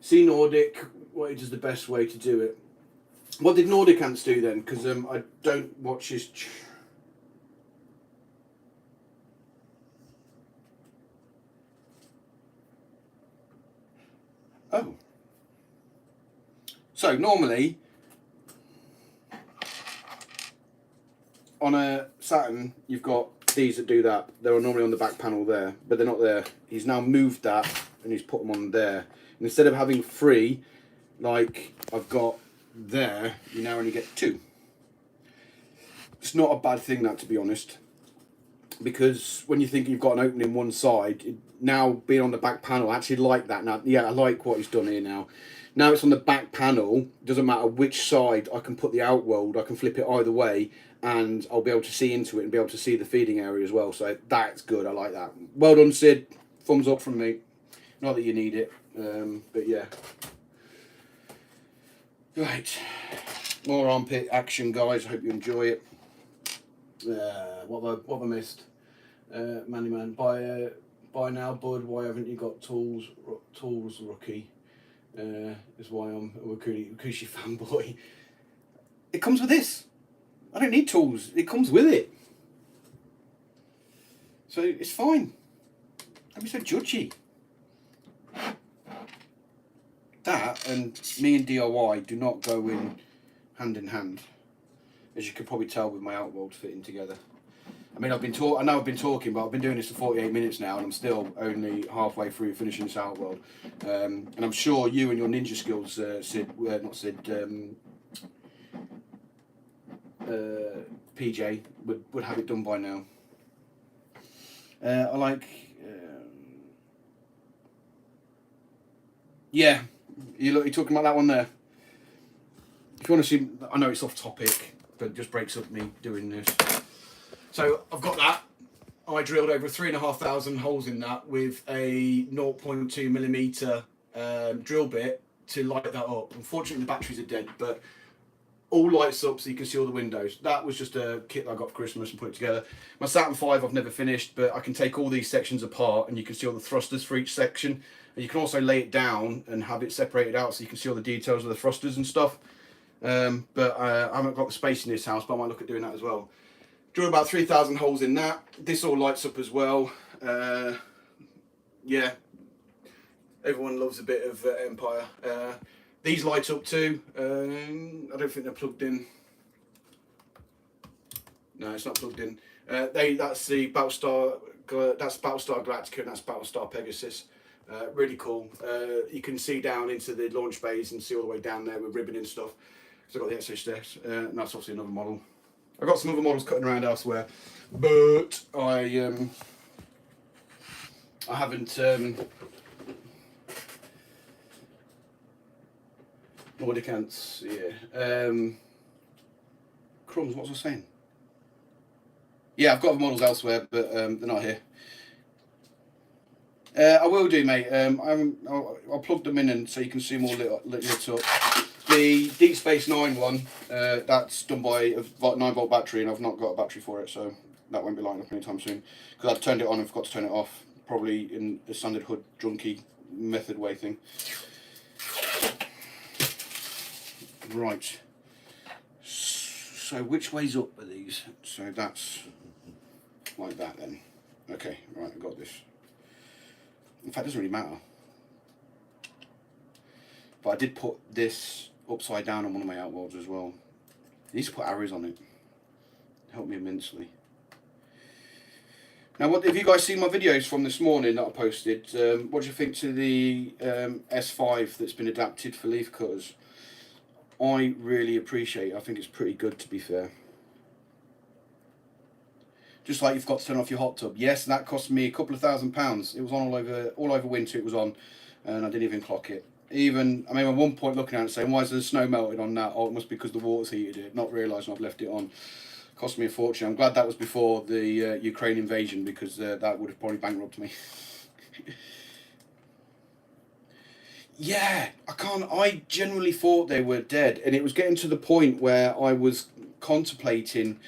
See Nordic, what is the best way to do it? What did Nordic Ants do then? Because I don't watch his... Oh. So normally on a Saturn you've got these that do that. They're normally on the back panel there, but they're not there. He's now moved that and he's put them on there. And instead of having 3 like I've got there, you now only get 2. It's not a bad thing, that, to be honest, because when you think you've got an opening one side, now being on the back panel, I actually like that now. Yeah, I like what he's done here now. Now it's on the back panel, doesn't matter which side I can put the outworld, I can flip it either way, and I'll be able to see into it and be able to see the feeding area as well. So that's good, I like that. Well done, Sid. Thumbs up from me. Not that you need it, but yeah. Right, more armpit action, guys. I hope you enjoy it. What have I missed? Manly man, by now, bud. Why haven't you got tools, rookie? Is why I'm a Wakushi fanboy. It comes with this. I don't need tools. It comes with it, so it's fine. Don't be so judgy. That and me and DIY do not go in hand, as you could probably tell with my outworld fitting together. I mean, I know I've been talking, but I've been doing this for 48 minutes now, and I'm still only halfway through finishing this outworld. And I'm sure you and your ninja skills, PJ, would have it done by now. I like... yeah, you're talking about that one there. If you want to see... I know it's off topic, but it just breaks up me doing this. So I've got that. I drilled over 3,500 holes in that with a 0.2mm drill bit to light that up. Unfortunately, the batteries are dead, but all lights up so you can see all the windows. That was just a kit that I got for Christmas and put it together. My Saturn V I've never finished, but I can take all these sections apart and you can see all the thrusters for each section. And you can also lay it down and have it separated out so you can see all the details of the thrusters and stuff. But I haven't got the space in this house, but I might look at doing that as well. Drew about 3,000 holes in that. This all lights up as well. Yeah, everyone loves a bit of Empire. These light up too. I don't think they're plugged in. No, it's not plugged in. That's the Battlestar. That's Battlestar Galactica and that's Battlestar Pegasus. Really cool. You can see down into the launch bays and see all the way down there with ribbon and stuff. So I've got the XH and that's obviously another model. I've got some other models cutting around elsewhere, but I haven't. Mordicants, yeah. Crumbs, what was I saying? Yeah, I've got the models elsewhere, but they're not here. I will do, mate. I'll plug them in and so you can see them all lit up. The Deep Space Nine one, that's done by a 9-volt battery, and I've not got a battery for it, so that won't be lighting up anytime soon. Because I turned it on and forgot to turn it off, probably in a standard hood junkie method way thing. Right. So which way's up are these? So that's like that then. Okay, right, I've got this. In fact, it doesn't really matter. But I did put this upside down on one of my outworlds as well. I need to put arrows on it. Helped me immensely. Now, what have you guys seen my videos from this morning that I posted? What do you think to the S5 that's been adapted for leaf cutters? I really appreciate it. I think it's pretty good, to be fair. Just like you've got to turn off your hot tub. Yes, that cost me a couple of £1,000. It was on all over winter. It was on, and I didn't even clock it. Even I mean, at one point looking at it saying, "Why is the snow melted on that?" Oh, it must be because the water's heated it. Not realising I've left it on. Cost me a fortune. I'm glad that was before the Ukraine invasion because that would have probably bankrupted me. Yeah, I genuinely thought they were dead, and it was getting to the point where I was contemplating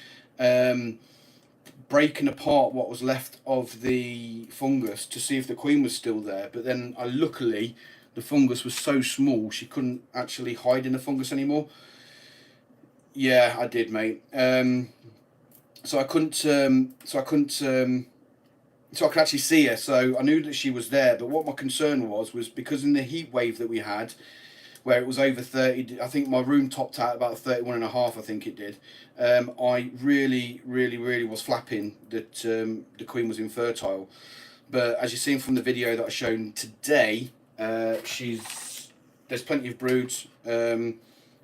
breaking apart what was left of the fungus to see if the queen was still there. But then, luckily, the fungus was so small she couldn't actually hide in the fungus anymore. Yeah, I did, mate. So I could actually see her, so I knew that she was there. But what my concern was because in the heat wave that we had, where it was over 30, I think my room topped out about 31.5, I think it did. I really was flapping that the queen was infertile. But as you've seen from the video that I've shown today, there's plenty of broods at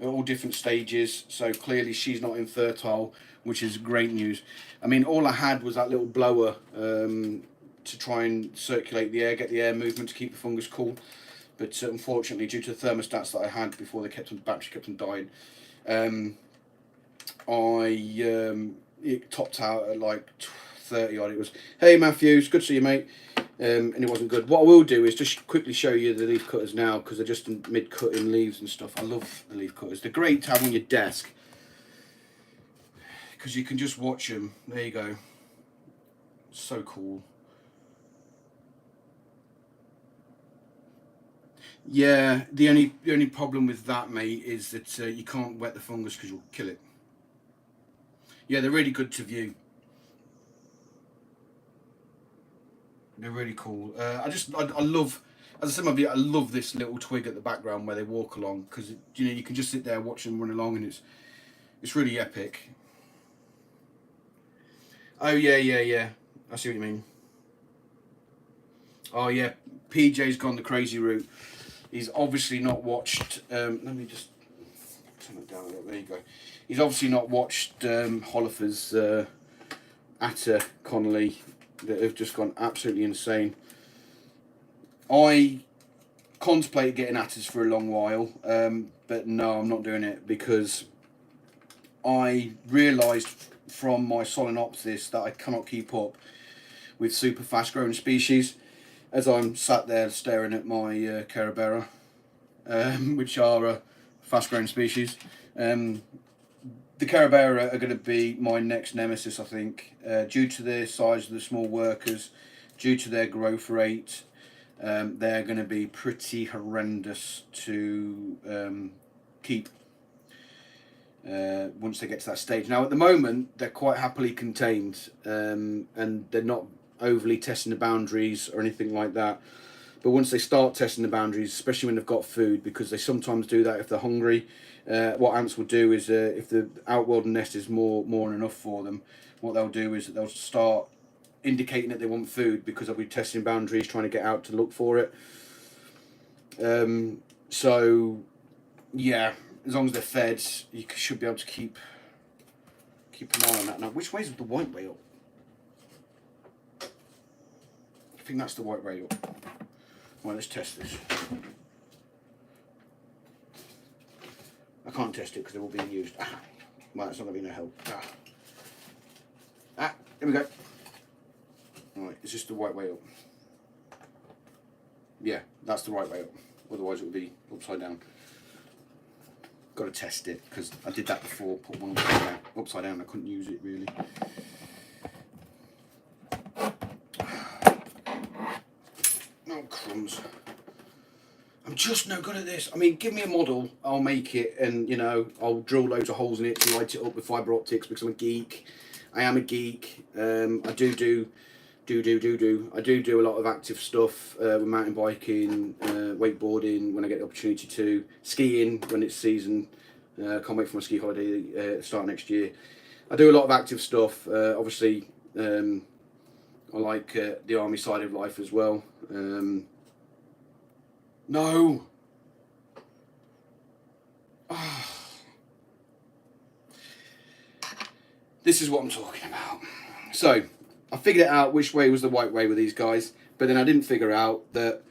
all different stages, so clearly she's not infertile, which is great news. I mean, all I had was that little blower to try and circulate the air, get the air movement to keep the fungus cool. But unfortunately, due to the thermostats that I had before the battery kept on dying, it topped out at like 30 odd. It was, "Hey Matthew, it's good to see you, mate," and it wasn't good. What I will do is just quickly show you the leaf cutters now, because they're just in mid-cutting leaves and stuff. I love the leaf cutters. They're great to have on your desk because you can just watch them. There you go. So cool. Yeah, the only problem with that, mate, is that you can't wet the fungus because you'll kill it. Yeah, they're really good to view. They're really cool. I love, as I said, in my video, I love this little twig at the background where they walk along, because you can just sit there, watch them run along, and it's really epic. Oh yeah. I see what you mean. Oh yeah, PJ's gone the crazy route. He's obviously not watched. Let me just turn it down a little. There you go. He's obviously not watched Hollifer's Atta Connolly that have just gone absolutely insane. I contemplated getting Attas for a long while, but no, I'm not doing it because I realised from my Solenopsis that I cannot keep up with super fast growing species. As I'm sat there staring at my Carabera, which are a fast growing species. the Carabera are going to be my next nemesis, I think, due to the size of the small workers, due to their growth rate. They're going to be pretty horrendous to keep once they get to that stage. Now, at the moment, they're quite happily contained, and they're not overly testing the boundaries or anything like that. But once they start testing the boundaries, especially when they've got food, because they sometimes do that if they're hungry, what ants will do is if the outworld nest is more than enough for them, what they'll do is they'll start indicating that they want food, because they'll be testing boundaries, trying to get out to look for it. So, yeah, as long as they're fed, you should be able to keep an eye on that. Now, which way is the white whale? I think that's the white whale. Right, let's test this. I can't test it because they're all being used. Ah, well, it's not going to be no help. Here we go. Right, is this the right way up? Yeah, that's the right way up. Otherwise it would be upside down. Got to test it, because I did that before. Put one upside down. I couldn't use it really. Oh, crumbs. I'm just no good at this. I mean, give me a model, I'll make it, and you know, I'll drill loads of holes in it to light it up with fibre optics, because I'm a geek. I am a geek. I do a lot of active stuff with mountain biking, wakeboarding when I get the opportunity to, skiing when it's season. Can't wait for my ski holiday start next year. I do a lot of active stuff. Obviously, I like the army side of life as well. No. Oh. This is what I'm talking about. So, I figured it out which way was the right way with these guys, but then I didn't figure out that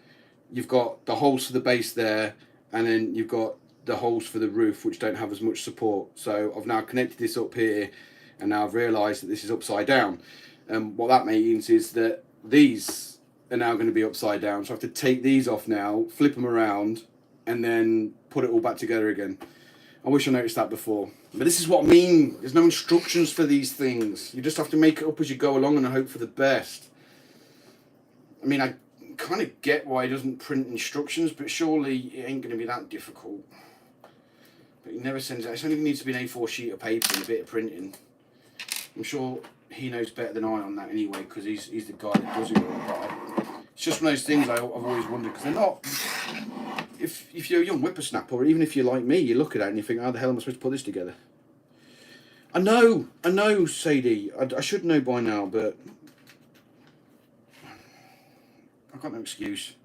you've got the holes for the base there, and then you've got the holes for the roof, which don't have as much support. So I've now connected this up here, and now I've realised that this is upside down. And what that means is that these are now going to be upside down. So I have to take these off now, flip them around, and then put it all back together again. I wish I noticed that before. But this is what I mean. There's no instructions for these things. You just have to make it up as you go along and hope for the best. I mean, I kind of get why he doesn't print instructions, but surely it ain't going to be that difficult. But he never sends it. It only needs to be an A4 sheet of paper and a bit of printing. I'm sure he knows better than I on that anyway, because he's the guy that does it all. But it's just one of those things I've always wondered, because they're not... If you're a young whippersnapper, or even if you're like me, you look at it and you think, how the hell am I supposed to put this together? I know, Sadie. I should know by now, but I've got no excuse.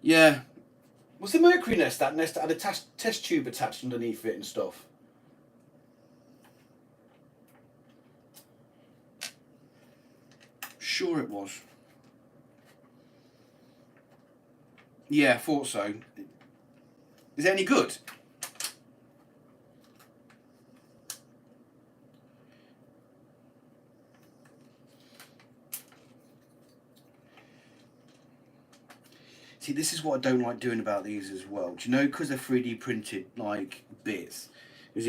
Yeah. Was the mercury nest that nest that had a test tube attached underneath it and stuff? Sure it was. Yeah, I thought so. Is it any good? See, this is what I don't like doing about these as well. Do you know, because they're 3D printed like bits, is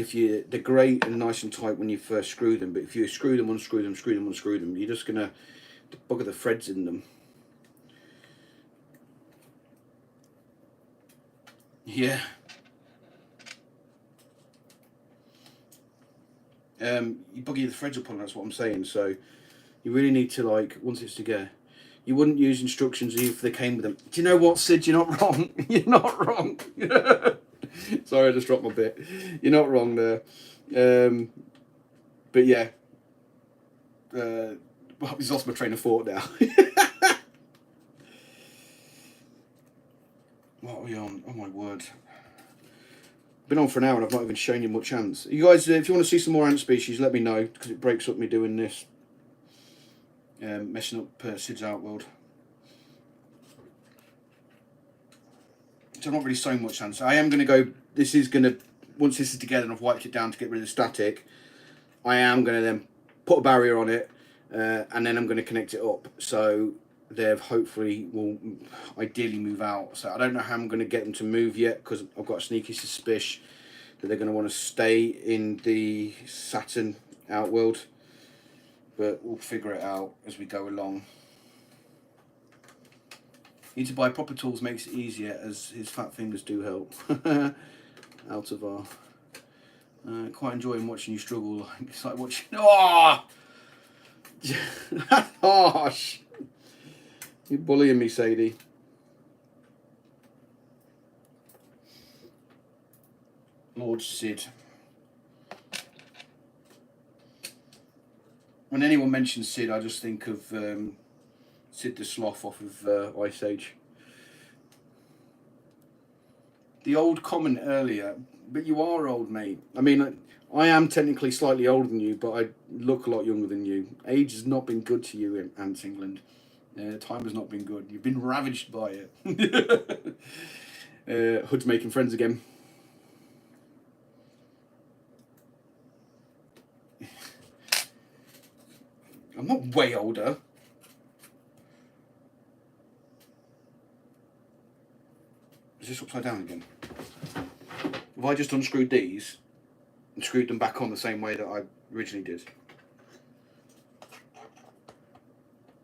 they're great and nice and tight when you first screw them, but if you screw them, unscrew them, screw them, unscrew them, you're just gonna bugger the threads in them. Yeah. You bugger the threads up on, that's what I'm saying. So you really need to, like, once it's together, you wouldn't use instructions if they came with them. Do you know what, Sid? You're not wrong. You're not wrong. Sorry, I just dropped my bit. You're not wrong there. But yeah. Well, he's lost my train of thought now. What are we on? Oh my word. Been on for an hour and I've not even shown you much ants. You guys, if you want to see some more ant species, let me know, because it breaks up me doing this. Messing up Sid's Outworld. So I'm not really so much ants. I am going to go, this is going to, once this is together and I've wiped it down to get rid of the static, I am going to then put a barrier on it, and then I'm going to connect it up. So they've hopefully will ideally move out. So I don't know how I'm going to get them to move yet, because I've got a sneaky suspicion that they're going to want to stay in the Saturn outworld, but we'll figure it out as we go along. Need to buy proper tools makes it easier, as his fat fingers do help. Out of our... quite enjoying watching you struggle. It's like watching... Oh! That's harsh. You're bullying me, Sadie. Lord Sid. When anyone mentions Sid, I just think of Sid the Sloth off of Ice Age. The old comment earlier, but you are old, mate. I mean, I am technically slightly older than you, but I look a lot younger than you. Age has not been good to you in Ants England. Time has not been good. You've been ravaged by it. Hood's making friends again. I'm not way older. Is this upside down again? Have I just unscrewed these and screwed them back on the same way that I originally did?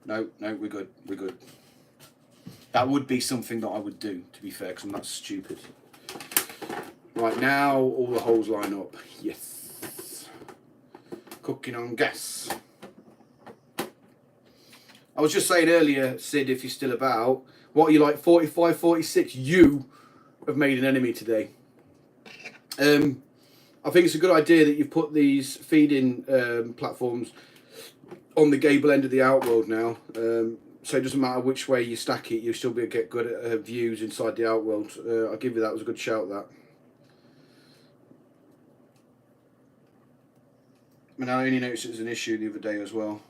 No, we're good. We're good. That would be something that I would do, to be fair, because I'm not stupid. Right, now all the holes line up. Yes. Cooking on gas. I was just saying earlier, Sid, if you're still about, what are you like, 45, 46? You have made an enemy today. I think it's a good idea that you've put these feeding platforms on the gable end of the outworld now. So it doesn't matter which way you stack it, you'll still be able to get good at views inside the outworld. I'll give you that. It was a good shout, that. I mean, I only noticed it was an issue the other day as well,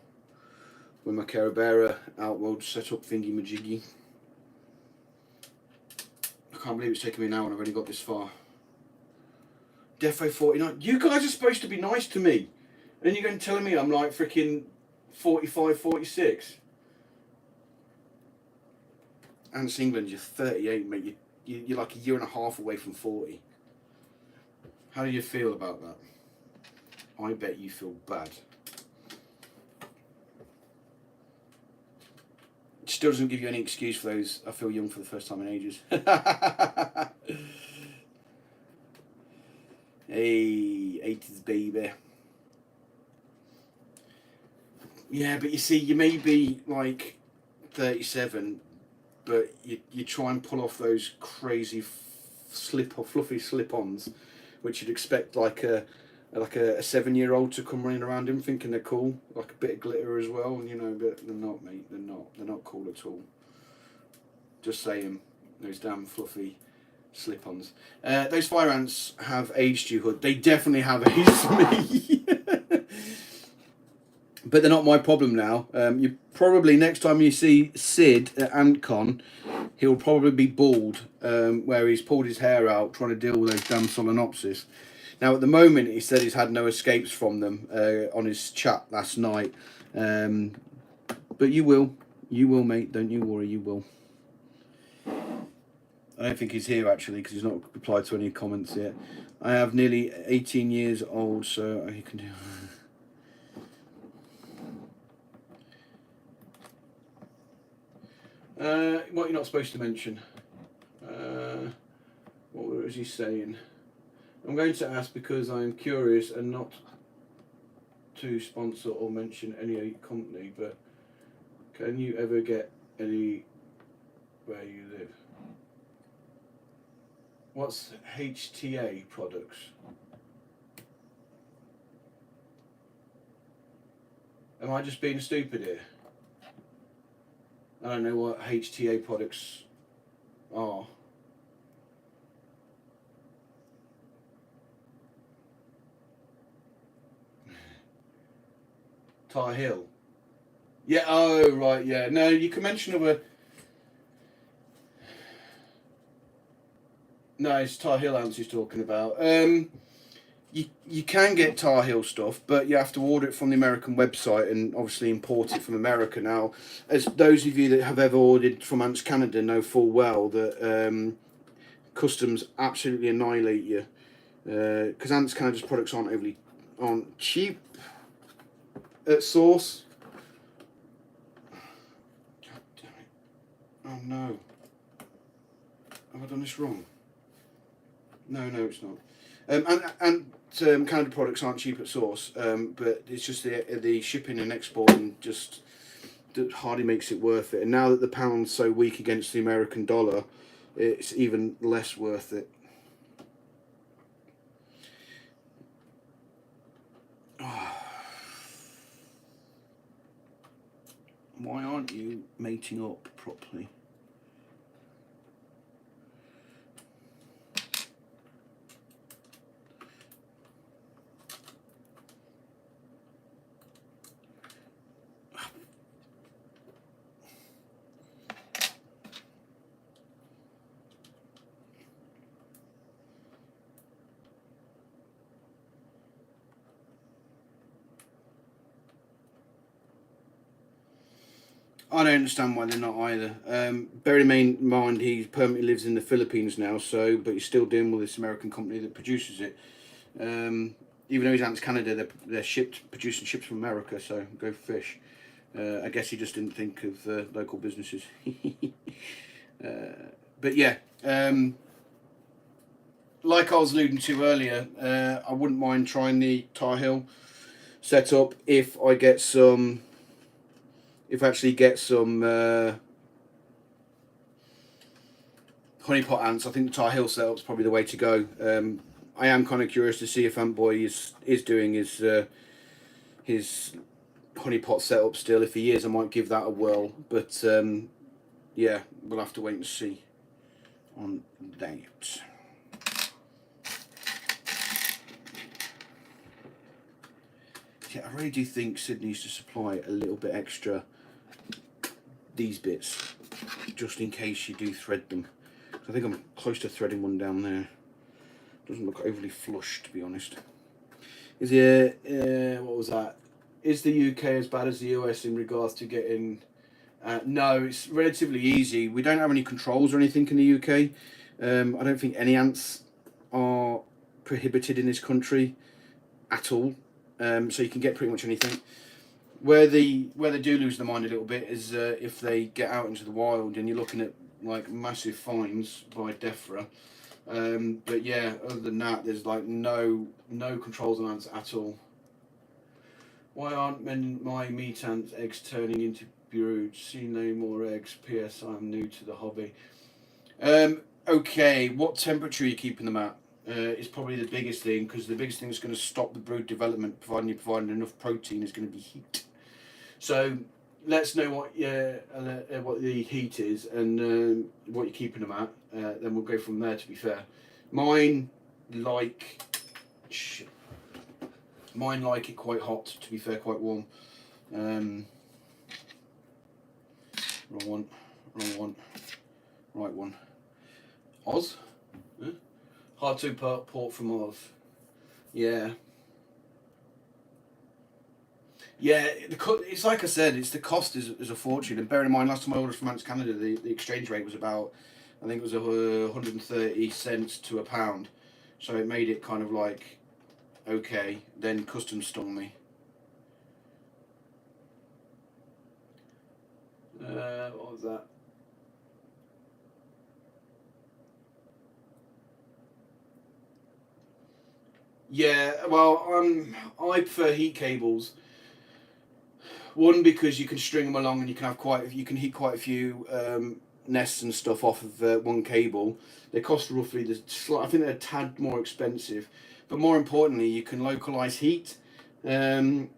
when my Carabera outworld set up thingy majiggy. I can't believe it's taken me an hour and I've only got this far. Defo 49. You guys are supposed to be nice to me. And then you're going to tell me I'm like freaking 45, 46. Ants England, you're 38, mate. You're like a year and a half away from 40. How do you feel about that? I bet you feel bad. It still doesn't give you any excuse for those, I feel young for the first time in ages. Hey, 80s baby. Yeah, but you see, you may be like 37, but you try and pull off those crazy fluffy slip-ons, which you'd expect like a 7-year-old to come running around in thinking they're cool, like a bit of glitter as well, you know, but they're not, mate. They're not cool at all. Just saying, those damn fluffy slip-ons. Those fire ants have aged you, Hood. They definitely have aged me. But they're not my problem now. You probably, next time you see Sid at AntCon, he'll probably be bald, where he's pulled his hair out trying to deal with those damn Solenopsis. Now, at the moment, he said he's had no escapes from them on his chat last night. But you will, mate. Don't you worry, you will. I don't think he's here, actually, because he's not replied to any comments yet. I have nearly 18 years old, so he can do... What you're not supposed to mention. What was he saying? I'm going to ask because I'm curious and not to sponsor or mention any company, but can you ever get any where you live? What's HTA products? Am I just being stupid here? I don't know what HTA products are. Tar Hill. Yeah, oh, right, yeah. No, you can mention other... No, it's Tar Hill ants he's talking about. You can get Tar Heel stuff, but you have to order it from the American website and obviously import it from America. Now, as those of you that have ever ordered from Ants Canada know full well that customs absolutely annihilate you because Ants Canada's products aren't cheap at source. God damn it! Oh no! Have I done this wrong? No, it's not. Canada products aren't cheap at source, but it's just the shipping and exporting just hardly makes it worth it. And now that the pound's so weak against the American dollar, it's even less worth it. Why aren't you mating up properly? I don't understand why they're not either. Bearing in mind he permanently lives in the Philippines now, but he's still dealing with this American company that produces it. Even though he's Ants Canada, they're producing ships from America, so go fish. I guess he just didn't think of local businesses. But yeah, like I was alluding to earlier, I wouldn't mind trying the Tar Heel setup if I get some. If I actually get some honeypot ants, I think the Tar Heel setup's probably the way to go. I am kind of curious to see if Antboy is doing his honeypot setup still. If he is, I might give that a whirl. But yeah, we'll have to wait and see on that. Yeah, I really do think Sid needs to supply a little bit extra these bits, just in case you do thread them. I think I'm close to threading one down there. Doesn't look overly flush, to be honest. Is it, what was that? Is the UK as bad as the US in regards to getting... no, it's relatively easy. We don't have any controls or anything in the UK. I don't think any ants are prohibited in this country at all. So you can get pretty much anything. Where they do lose their mind a little bit is if they get out into the wild and you're looking at like massive fines by DEFRA. But yeah, other than that, there's like no controls on ants at all. Why aren't my meat ants eggs turning into brood? See no more eggs. P.S. I'm new to the hobby. Okay, what temperature are you keeping them at? Is probably the biggest thing, because the biggest thing that's going to stop the brood development, providing you're providing enough protein, is going to be heat. So let's know what the heat is and what you're keeping them at. Then we'll go from there. To be fair, mine like it quite hot. To be fair, quite warm. Wrong one. Right one. Oz. Huh? Hard to port from Oz. Yeah. Yeah, it's like I said, it's the cost is a fortune. And bear in mind, last time I ordered from Ants Canada, the exchange rate was about, I think it was 130 cents to a pound. So it made it kind of like, okay, then customs stung me. What was that? Yeah, well, I prefer heat cables. One, because you can string them along and you can heat quite a few nests and stuff off of one cable. They cost roughly I think they're a tad more expensive, but more importantly, you can localize heat in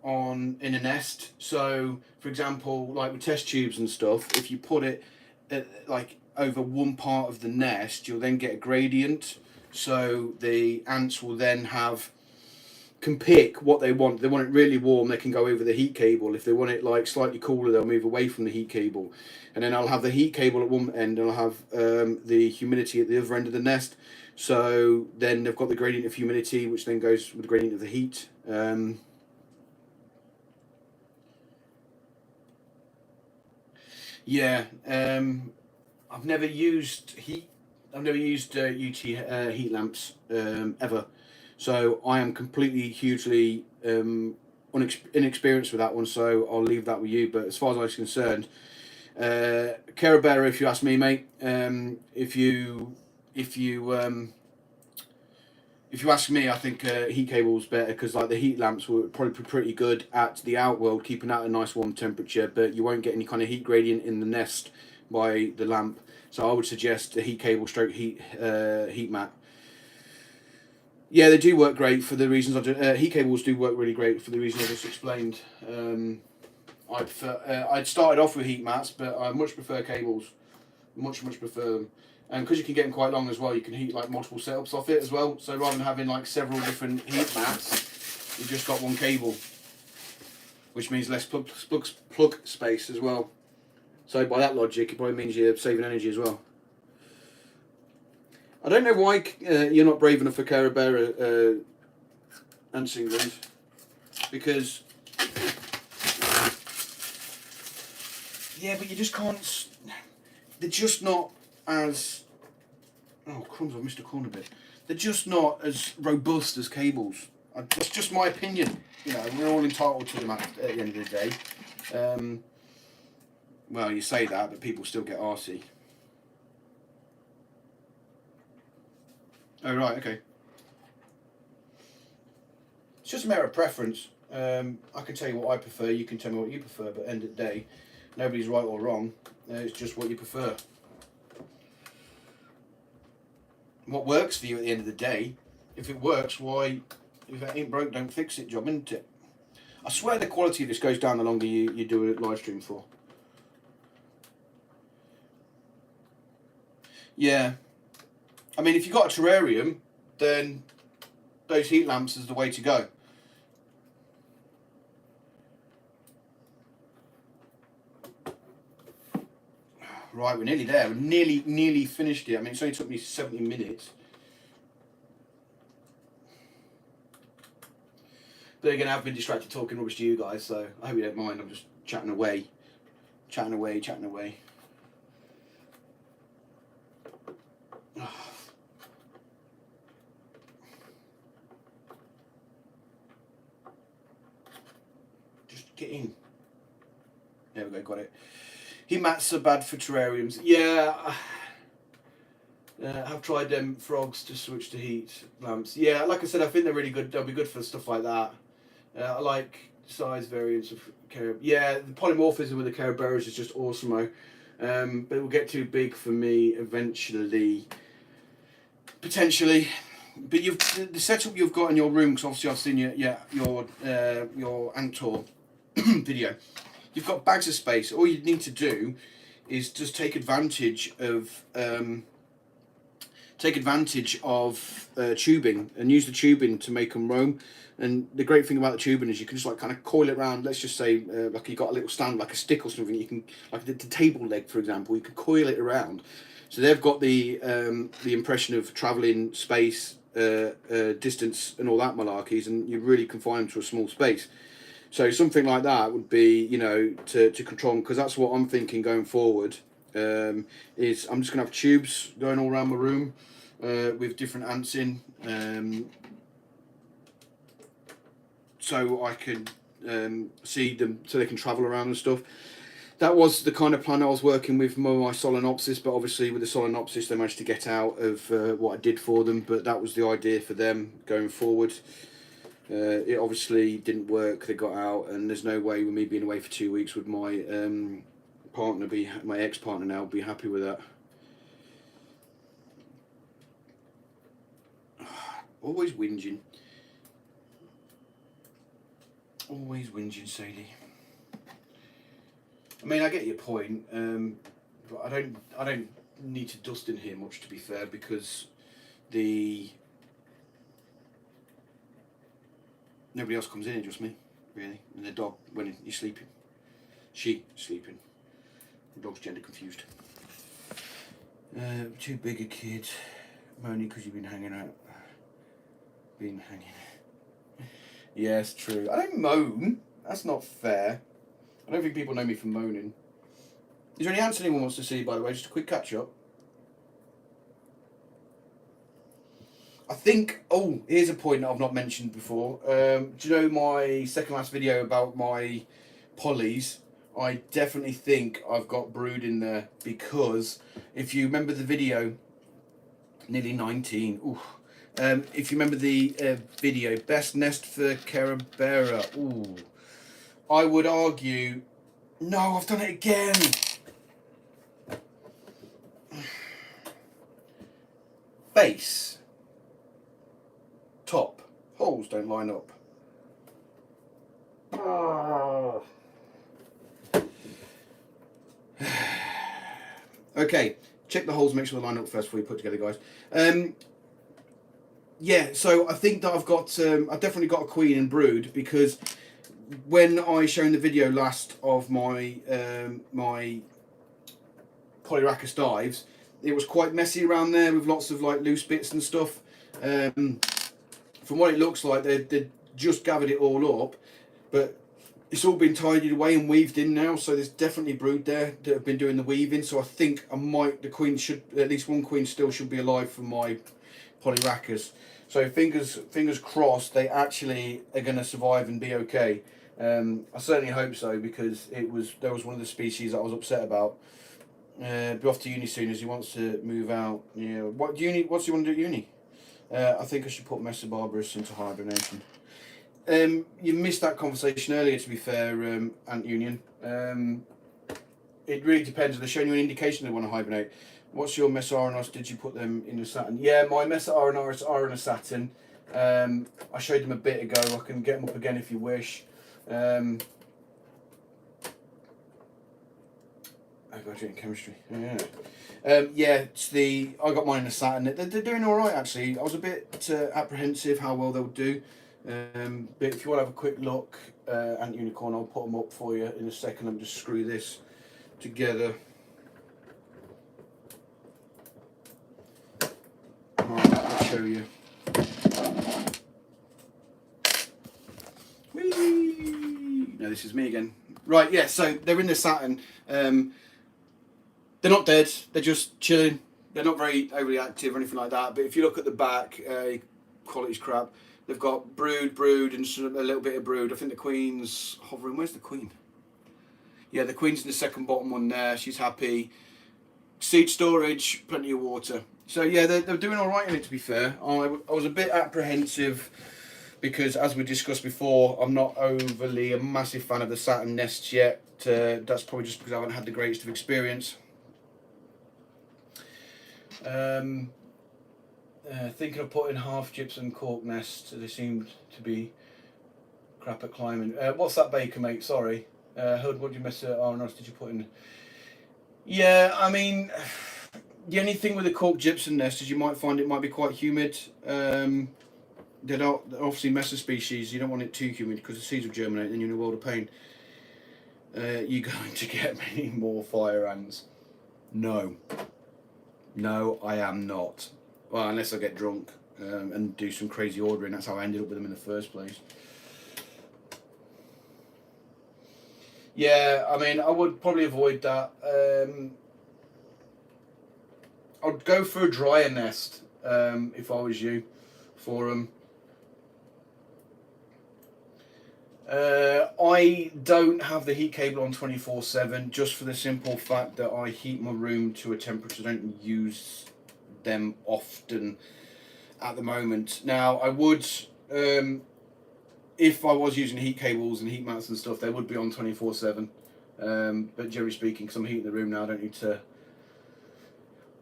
a nest. So, for example, like with test tubes and stuff, if you put it like over one part of the nest, you'll then get a gradient. So the ants will then can pick what they want. If they want it really warm, they can go over the heat cable. If they want it like slightly cooler, they'll move away from the heat cable. And then I'll have the heat cable at one end and I'll have the humidity at the other end of the nest. So then they've got the gradient of humidity, which then goes with the gradient of the heat. Yeah, I've never used heat I've never used UT heat lamps ever, so I am completely hugely inexperienced with that one. So I'll leave that with you. But as far as I was concerned, Carabera, if you ask me, mate, if you ask me, I think heat cable's better because like the heat lamps were probably pretty good at the outworld, keeping out a nice warm temperature, but you won't get any kind of heat gradient in the nest by the lamp. So I would suggest a heat cable stroke heat mat. Yeah, they do work great for the reasons heat cables do work really great for the reasons I just explained. I'd started off with heat mats, but I much prefer cables. Much prefer them. And because you can get them quite long as well, you can heat like multiple setups off it as well. So rather than having like several different heat mats, you've just got one cable, which means less plug space as well. So by that logic, it probably means you're saving energy as well. I don't know why you're not brave enough for Carabera answering these, because yeah, but you just can't. They're just not as. Oh crumbs! I've missed a corner bit. They're just not as robust as cables. That's just my opinion. You know, we're all entitled to them at the end of the day. Well, you say that, but people still get arsey. Oh right, okay. It's just a matter of preference. I can tell you what I prefer. You can tell me what you prefer. But end of the day, nobody's right or wrong. It's just what you prefer. What works for you at the end of the day. If it works, why? If it ain't broke, don't fix it. Job, isn't it? I swear the quality of this goes down the longer you do a live stream for. Yeah. I mean, if you've got a terrarium, then those heat lamps is the way to go. Right, we're nearly there. We're nearly finished it. I mean, it's only took me 70 minutes. But again, I've been distracted talking rubbish to you guys, so I hope you don't mind. I'm just chatting away. Chatting away. Just get in. There we go, got it. Heat mats are bad for terrariums. Yeah, I've tried them frogs to switch to heat lamps. Yeah, like I said, I think they're really good. They'll be good for stuff like that. I like size variants of Carabera. Yeah, the polymorphism with the Caraberas is just awesome. But it will get too big for me eventually. Potentially. But the setup you've got in your room, because obviously I've seen your Antor video. You've got bags of space. All you need to do is just take advantage of tubing and use the tubing to make them roam. And the great thing about the tubing is you can just like kind of coil it around. Let's just say like you got a little stand, like a stick or something. You can like the table leg, for example. You can coil it around. So they've got the impression of travelling space, distance, and all that malarkeys, and you really confine them to a small space. So something like that would be, you know, to control them, because that's what I'm thinking going forward. Is I'm just gonna have tubes going all around my room with different ants in, so I can see them, so they can travel around and stuff. That was the kind of plan I was working with my Solenopsis, but obviously with the Solenopsis they managed to get out of what I did for them, but that was the idea for them going forward. It obviously didn't work, they got out, and there's no way with me being away for 2 weeks would my my ex-partner now be happy with that. Always whinging. Always whinging, Sadie. I mean, I get your point, but I don't need to dust in here much, to be fair, because nobody else comes in, just me, really, and the dog when he's sleeping. She's sleeping. The dog's gender confused. Too big a kid, moaning because you've been hanging out. Yes, true. I don't moan. That's not fair. I don't think people know me for moaning. Is there any ants anyone wants to see, by the way? Just a quick catch up. I think, oh, here's a point that I've not mentioned before. Do you know my second last video about my polys? I definitely think I've got brood in there, because if you remember the video, nearly 19, ooh. If you remember the video, best nest for Carabera, ooh. I would argue, no, I've done it again. Base. Top. Holes don't line up. Okay, check the holes, make sure they line up first before you put together, guys. Yeah, so I think that I've got, I've definitely got a queen and brood, because when I shown the video last of my my Polyrhacus dives, it was quite messy around there with lots of like loose bits and stuff. From what it looks like, they just gathered it all up, but it's all been tidied away and weaved in now, so there's definitely brood there that have been doing the weaving. So I think the queen should, at least one queen still should be alive for my Polyrhacus. So fingers crossed they actually are going to survive and be okay. I certainly hope so, because there was one of the species that I was upset about. Be off to uni soon as he wants to move out. Yeah. What's he want to do at uni? I think I should put Messobarbarus into hibernation. You missed that conversation earlier, to be fair, Ant Union. It really depends. Are they showing you an indication they want to hibernate? What's your Messaranos? Did you put them in a Saturn? Yeah, my Messaranos are in a Saturn. I showed them a bit ago. I can get them up again if you wish. I graduated in chemistry. Yeah, it's I got mine in a Saturn. They're doing all right, actually. I was a bit apprehensive how well they'll do. But if you want to have a quick look, Ant Unicorn, I'll put them up for you in a second. Let me just screw this together. Right, I'll show you. Whee! No, this is me again. Right, yeah, so they're in the Saturn. They're not dead, they're just chilling. They're not very overly active or anything like that. But if you look at the back, quality's crap. They've got brood, and sort of a little bit of brood. I think the queen's hovering. Where's the queen? Yeah, the queen's in the second bottom one there. She's happy. Seed storage, plenty of water. So yeah, they're doing all right in it, to be fair. I was a bit apprehensive because, as we discussed before, I'm not overly a massive fan of the Saturn nests yet. That's probably just because I haven't had the greatest of experience. Thinking of putting half gypsum cork nests. They seem to be crap at climbing. What's that, Baker, mate? Sorry. Hood, what did you mess RNOs did you put in? Yeah, I mean, the only thing with the cork gypsum nest is you might find it might be quite humid. They're obviously messer species. You don't want it too humid because the seeds will germinate and you're in a world of pain. You're going to get many more fire ants. No, I am not. Well, unless I get drunk and do some crazy ordering. That's how I ended up with them in the first place. Yeah, I mean, I would probably avoid that. I'd go for a drier nest if I was you for them. I don't have the heat cable on 24/7 just for the simple fact that I heat my room to a temperature. I don't use them often at the moment. Now, I would, if I was using heat cables and heat mats and stuff, they would be on 24/7. But generally speaking, because I'm heating the room now, I don't need to.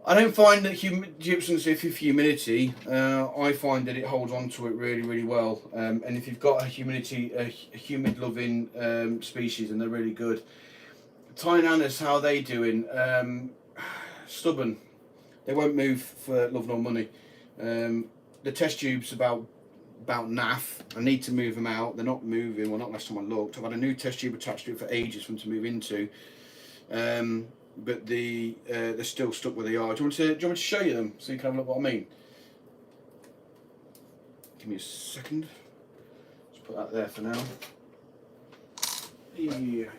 I don't find that gypsum's if humidity. I find that it holds on to it really, really well. And if you've got a humid loving species, and they're really good. Tiny Annas, how are they doing? Stubborn. They won't move for love nor money. The test tube's about naff. I need to move them out. They're not moving. Well, not last time I looked. I've had a new test tube attached to it for ages for them to move into. But they're still stuck where they are. Do you want me to show you them so you can have a look what I mean? Give me a second. Let's put that there for now. Yeah.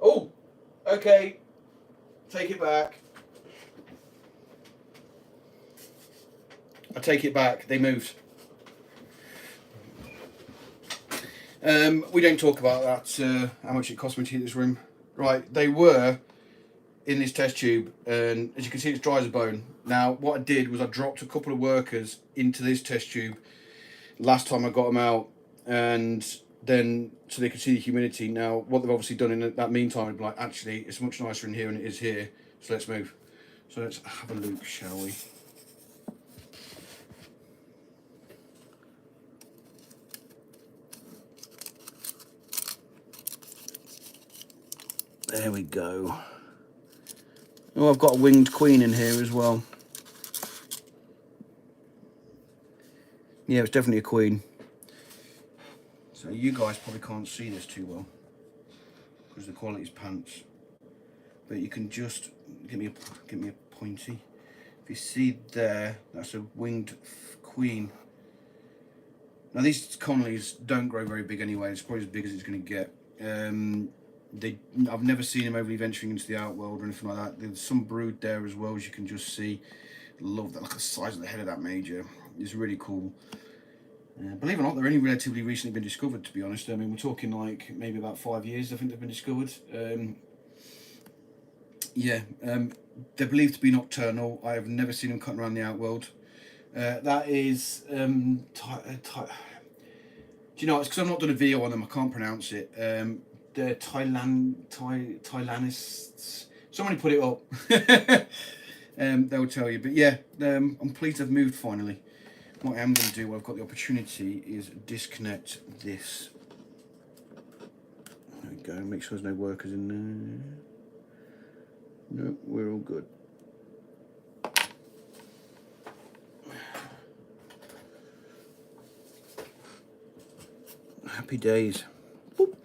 Oh, okay. Take it back. I take it back. They moved. We don't talk about that, how much it cost me to heat this room. Right, they were in this test tube, and as you can see, it's dry as a bone. Now, what I did was I dropped a couple of workers into this test tube last time I got them out, and then so they could see the humidity. Now, what they've obviously done in that meantime is like, actually, it's much nicer in here than it is here, so let's move. So let's have a look, shall we? There we go. Oh, I've got a winged queen in here as well. Yeah, it's definitely a queen. So you guys probably can't see this too well because the quality is pants. But you can just give me a pointy. If you see there, that's a winged queen. Now these Conleys don't grow very big anyway. It's probably as big as it's going to get. I've never seen them overly venturing into the outworld or anything like that. There's some brood there as well, as you can just see. Love that, like the size of the head of that major. It's really cool. Believe it or not, they're only relatively recently been discovered, to be honest. I mean, we're talking like maybe about 5 years, I think they've been discovered. They're believed to be nocturnal. I have never seen them cutting around the outworld. That is, do you know, it's because I've not done a video on them, I can't pronounce it. The Thailandists. Somebody put it up. They'll tell you. But yeah, I'm pleased I've moved finally. What I am going to do, while I've got the opportunity, is disconnect this. There we go. Make sure there's no workers in there. No, we're all good. Happy days. Boop.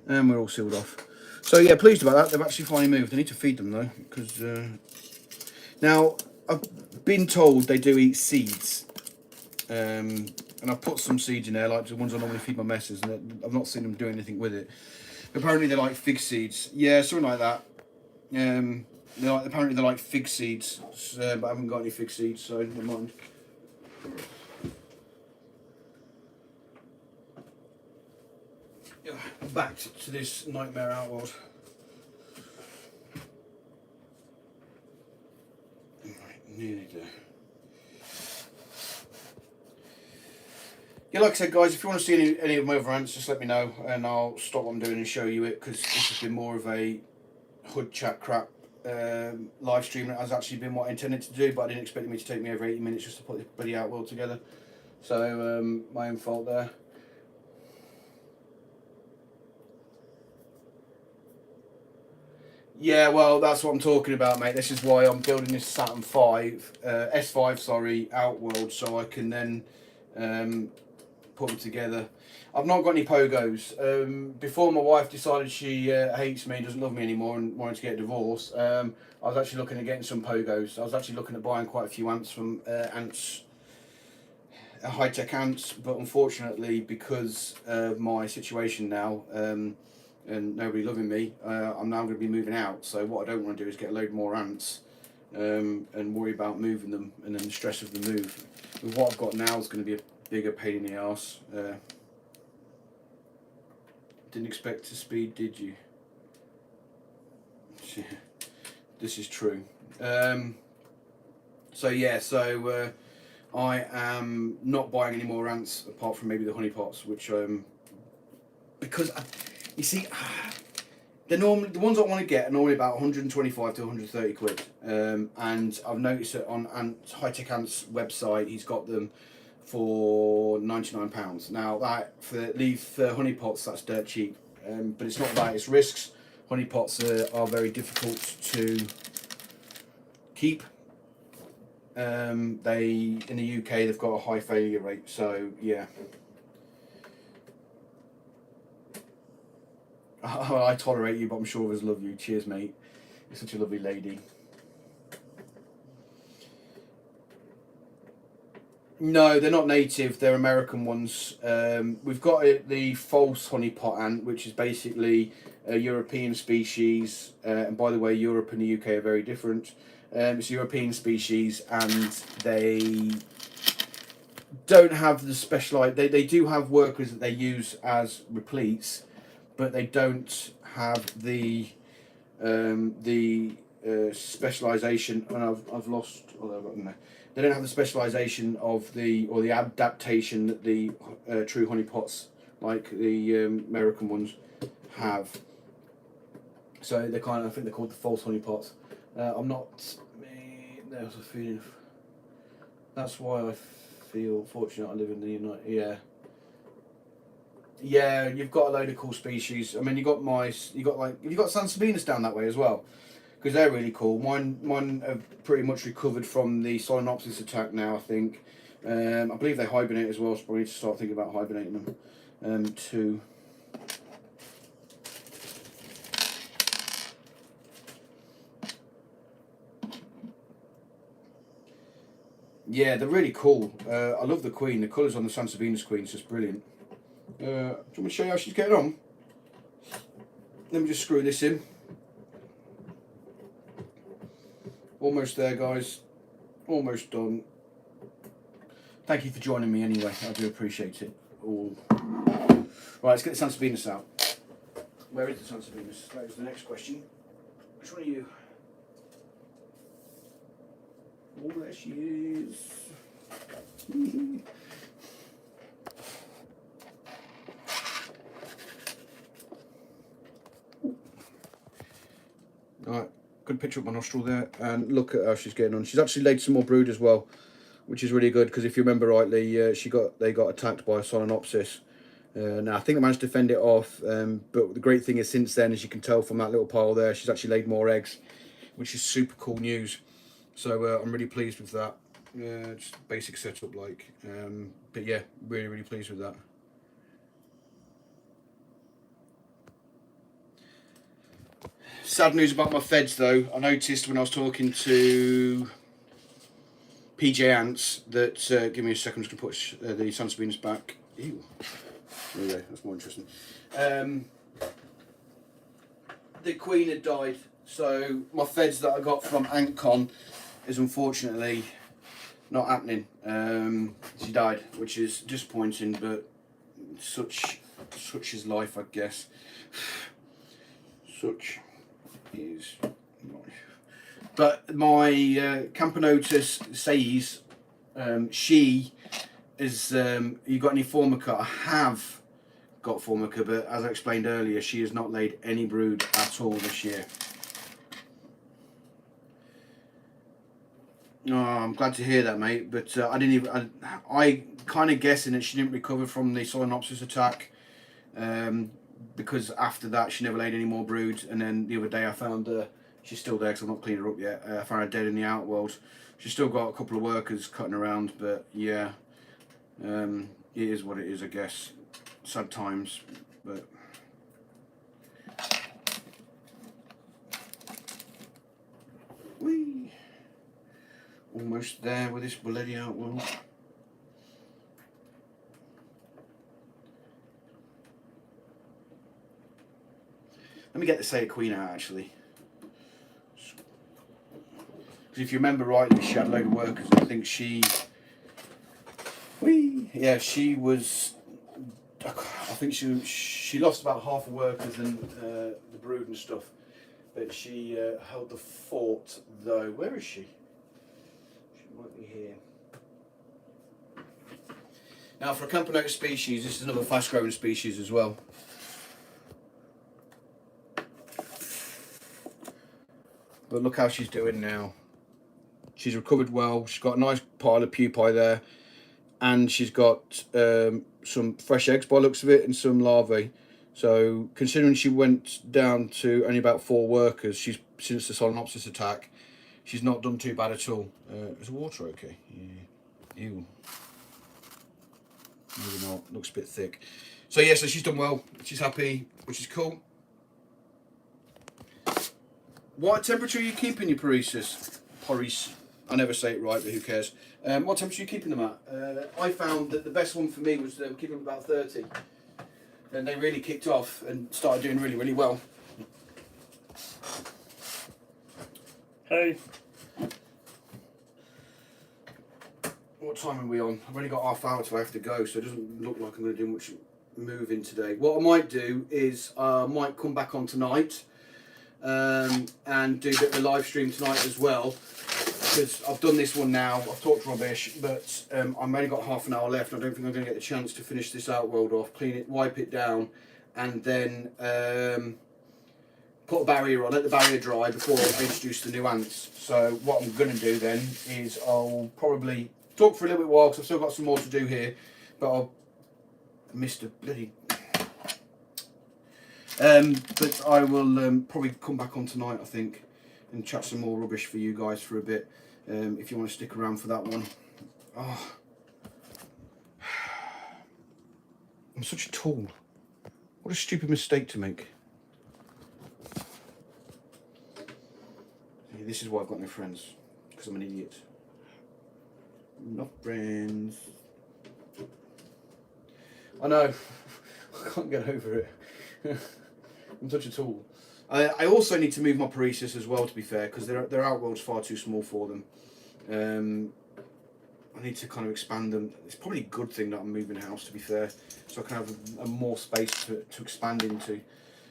And we're all sealed off. So yeah, pleased about that. They've actually finally moved. I need to feed them though, because now I've been told they do eat seeds, and I've put some seeds in there, like the ones I normally feed my messes, and I've not seen them do anything with it. Apparently they like fig seeds. Yeah, something like that. Apparently they like fig seeds, but I haven't got any fig seeds, so never mind. Back to this nightmare outworld. Right, nearly there. Yeah, like I said, guys, if you want to see any of my other ants, just let me know, and I'll stop what I'm doing and show you it, because this has been more of a hood chat crap live stream. It has actually been what I intended to do, but I didn't expect it to take me over 80 minutes just to put this bloody outworld together. So, my own fault there. Yeah, well, that's what I'm talking about, mate. This is why I'm building this Saturn 5, S5, sorry, outworld, so I can then put them together. I've not got any pogos. Before my wife decided she hates me, doesn't love me anymore, and wanted to get a divorce, I was actually looking at getting some pogos. I was actually looking at buying quite a few ants from high-tech ants, but unfortunately, because of my situation now, and nobody loving me, I'm now going to be moving out. So what I don't want to do is get a load more ants and worry about moving them, and then the stress of the move. With what I've got now is going to be a bigger pain in the arse. Didn't expect to speed, did you? This is true. So yeah, I am not buying any more ants apart from maybe the honeypots, which because you see, the ones I want to get are normally about 125 to 130 quid, and I've noticed that on High-Tech Ant's website he's got them for £99. Now that for honeypots, that's dirt cheap, but it's not that, it's risks. Honeypots are very difficult to keep. In the UK they've got a high failure rate, so yeah. I tolerate you, but I'm sure others love you. Cheers, mate. You're such a lovely lady. No, they're not native. They're American ones. We've got the false honeypot ant, which is basically a European species. And by the way, Europe and the UK are very different. It's a European species, and they don't have the specialised. They do have workers that they use as repletes, but they don't have the specialisation. And I've lost. Although I've got in there. They don't have the specialisation of the adaptation that the true honeypots, like the American ones, have. So they're I think they're called the false honeypots. I'm not. There's a feeling. That's why I feel fortunate I live in the United. Yeah. Yeah, you've got a load of cool species. I mean, you got mice. You've got Sansabenas down that way as well, because they're really cool. Mine have pretty much recovered from the Solenopsis attack now, I think. I believe they hibernate as well, so probably need to start thinking about hibernating them too. Yeah, they're really cool. I love the queen. The colours on the Sansabenas queen is just brilliant. Do you want me to show you how she's getting on? Let me just screw this in. Almost there, guys. Almost done. Thank you for joining me anyway. I do appreciate it all. Right, let's get the Sansabenas out. Where is the Sansabenas? That is the next question. Which one are you? Oh, there she is. Alright, good picture of my nostril there, and look at how she's getting on. She's actually laid some more brood as well, which is really good, because if you remember rightly, they got attacked by a Solenopsis. Now I think I managed to fend it off, but the great thing is since then, as you can tell from that little pile there, she's actually laid more eggs, which is super cool news. So I'm really pleased with that. Just basic setup like, but yeah, really pleased with that. Sad news about my feds though. I noticed when I was talking to PJ Ants that, give me a second, I'm just going to put the Sansabenas back. Ew. There we go, that's more interesting. The queen had died, so my feds that I got from AntCon is unfortunately not happening. She died, which is disappointing, but such is life, I guess. Such is life. But my Camponotus says she is. You got any Formica? I have got Formica, but as I explained earlier, she has not laid any brood at all this year. Oh, I'm glad to hear that, mate. But I didn't even. I kind of guessing that she didn't recover from the Solenopsis attack, because after that she never laid any more brood. And then the other day I found she's still there because I've not cleaned her up yet. I found her dead in the outworld. She's still got a couple of workers cutting around, but yeah, it is what it is, I guess. Sad times, but. Whee! Almost there with this bloody outworld. Let me get the Sailor Queen out actually. Because if you remember rightly, she had a load of workers. I think she. Yeah, she was. I think she lost about half the workers and the brood and stuff. But she held the fort though. Where is she? She might be here. Now for a Camponotus species, this is another fast growing species as well. But look how she's doing now. She's recovered well. She's got a nice pile of pupae there. And she's got some fresh eggs by the looks of it and some larvae. So considering she went down to only about 4 workers, she's since the Solenopsis attack, she's not done too bad at all. Is the water okay? Yeah. Ew. Maybe not. Looks a bit thick. So yeah, so she's done well. She's happy, which is cool. What temperature are you keeping your Paresis? I never say it right, but who cares? What temperature are you keeping them at? I found that the best one for me was keeping them about 30. Then they really kicked off and started doing really well. Hey. what time are we on? I've only got half hour till I have to go, so it doesn't look like I'm going to do much moving today. What I might do is I might come back on tonight and do a bit of a live stream tonight as well, because I've done this one now. I've talked rubbish, but I've only got half an hour left. I don't think I'm going to get the chance to finish this outworld off, clean it, wipe it down, and then put a barrier on, let the barrier dry before I introduce the new ants. So what I'm going to do then is I'll probably talk for a little bit while, because I've still got some more to do here, but I'll missed a bloody but I will probably come back on tonight, I think, and chat some more rubbish for you guys for a bit, if you want to stick around for that one. Oh, I'm such a tool. What a stupid mistake to make. This is why I've got no friends, because I'm an idiot. Not friends. I know. I can't get over it. I'm such a tool. I also need to move my Paresis as well, to be fair, because their outworld's far too small for them. I need to kind of expand them. It's probably a good thing that I'm moving house, to be fair, so I can have a more space to expand into.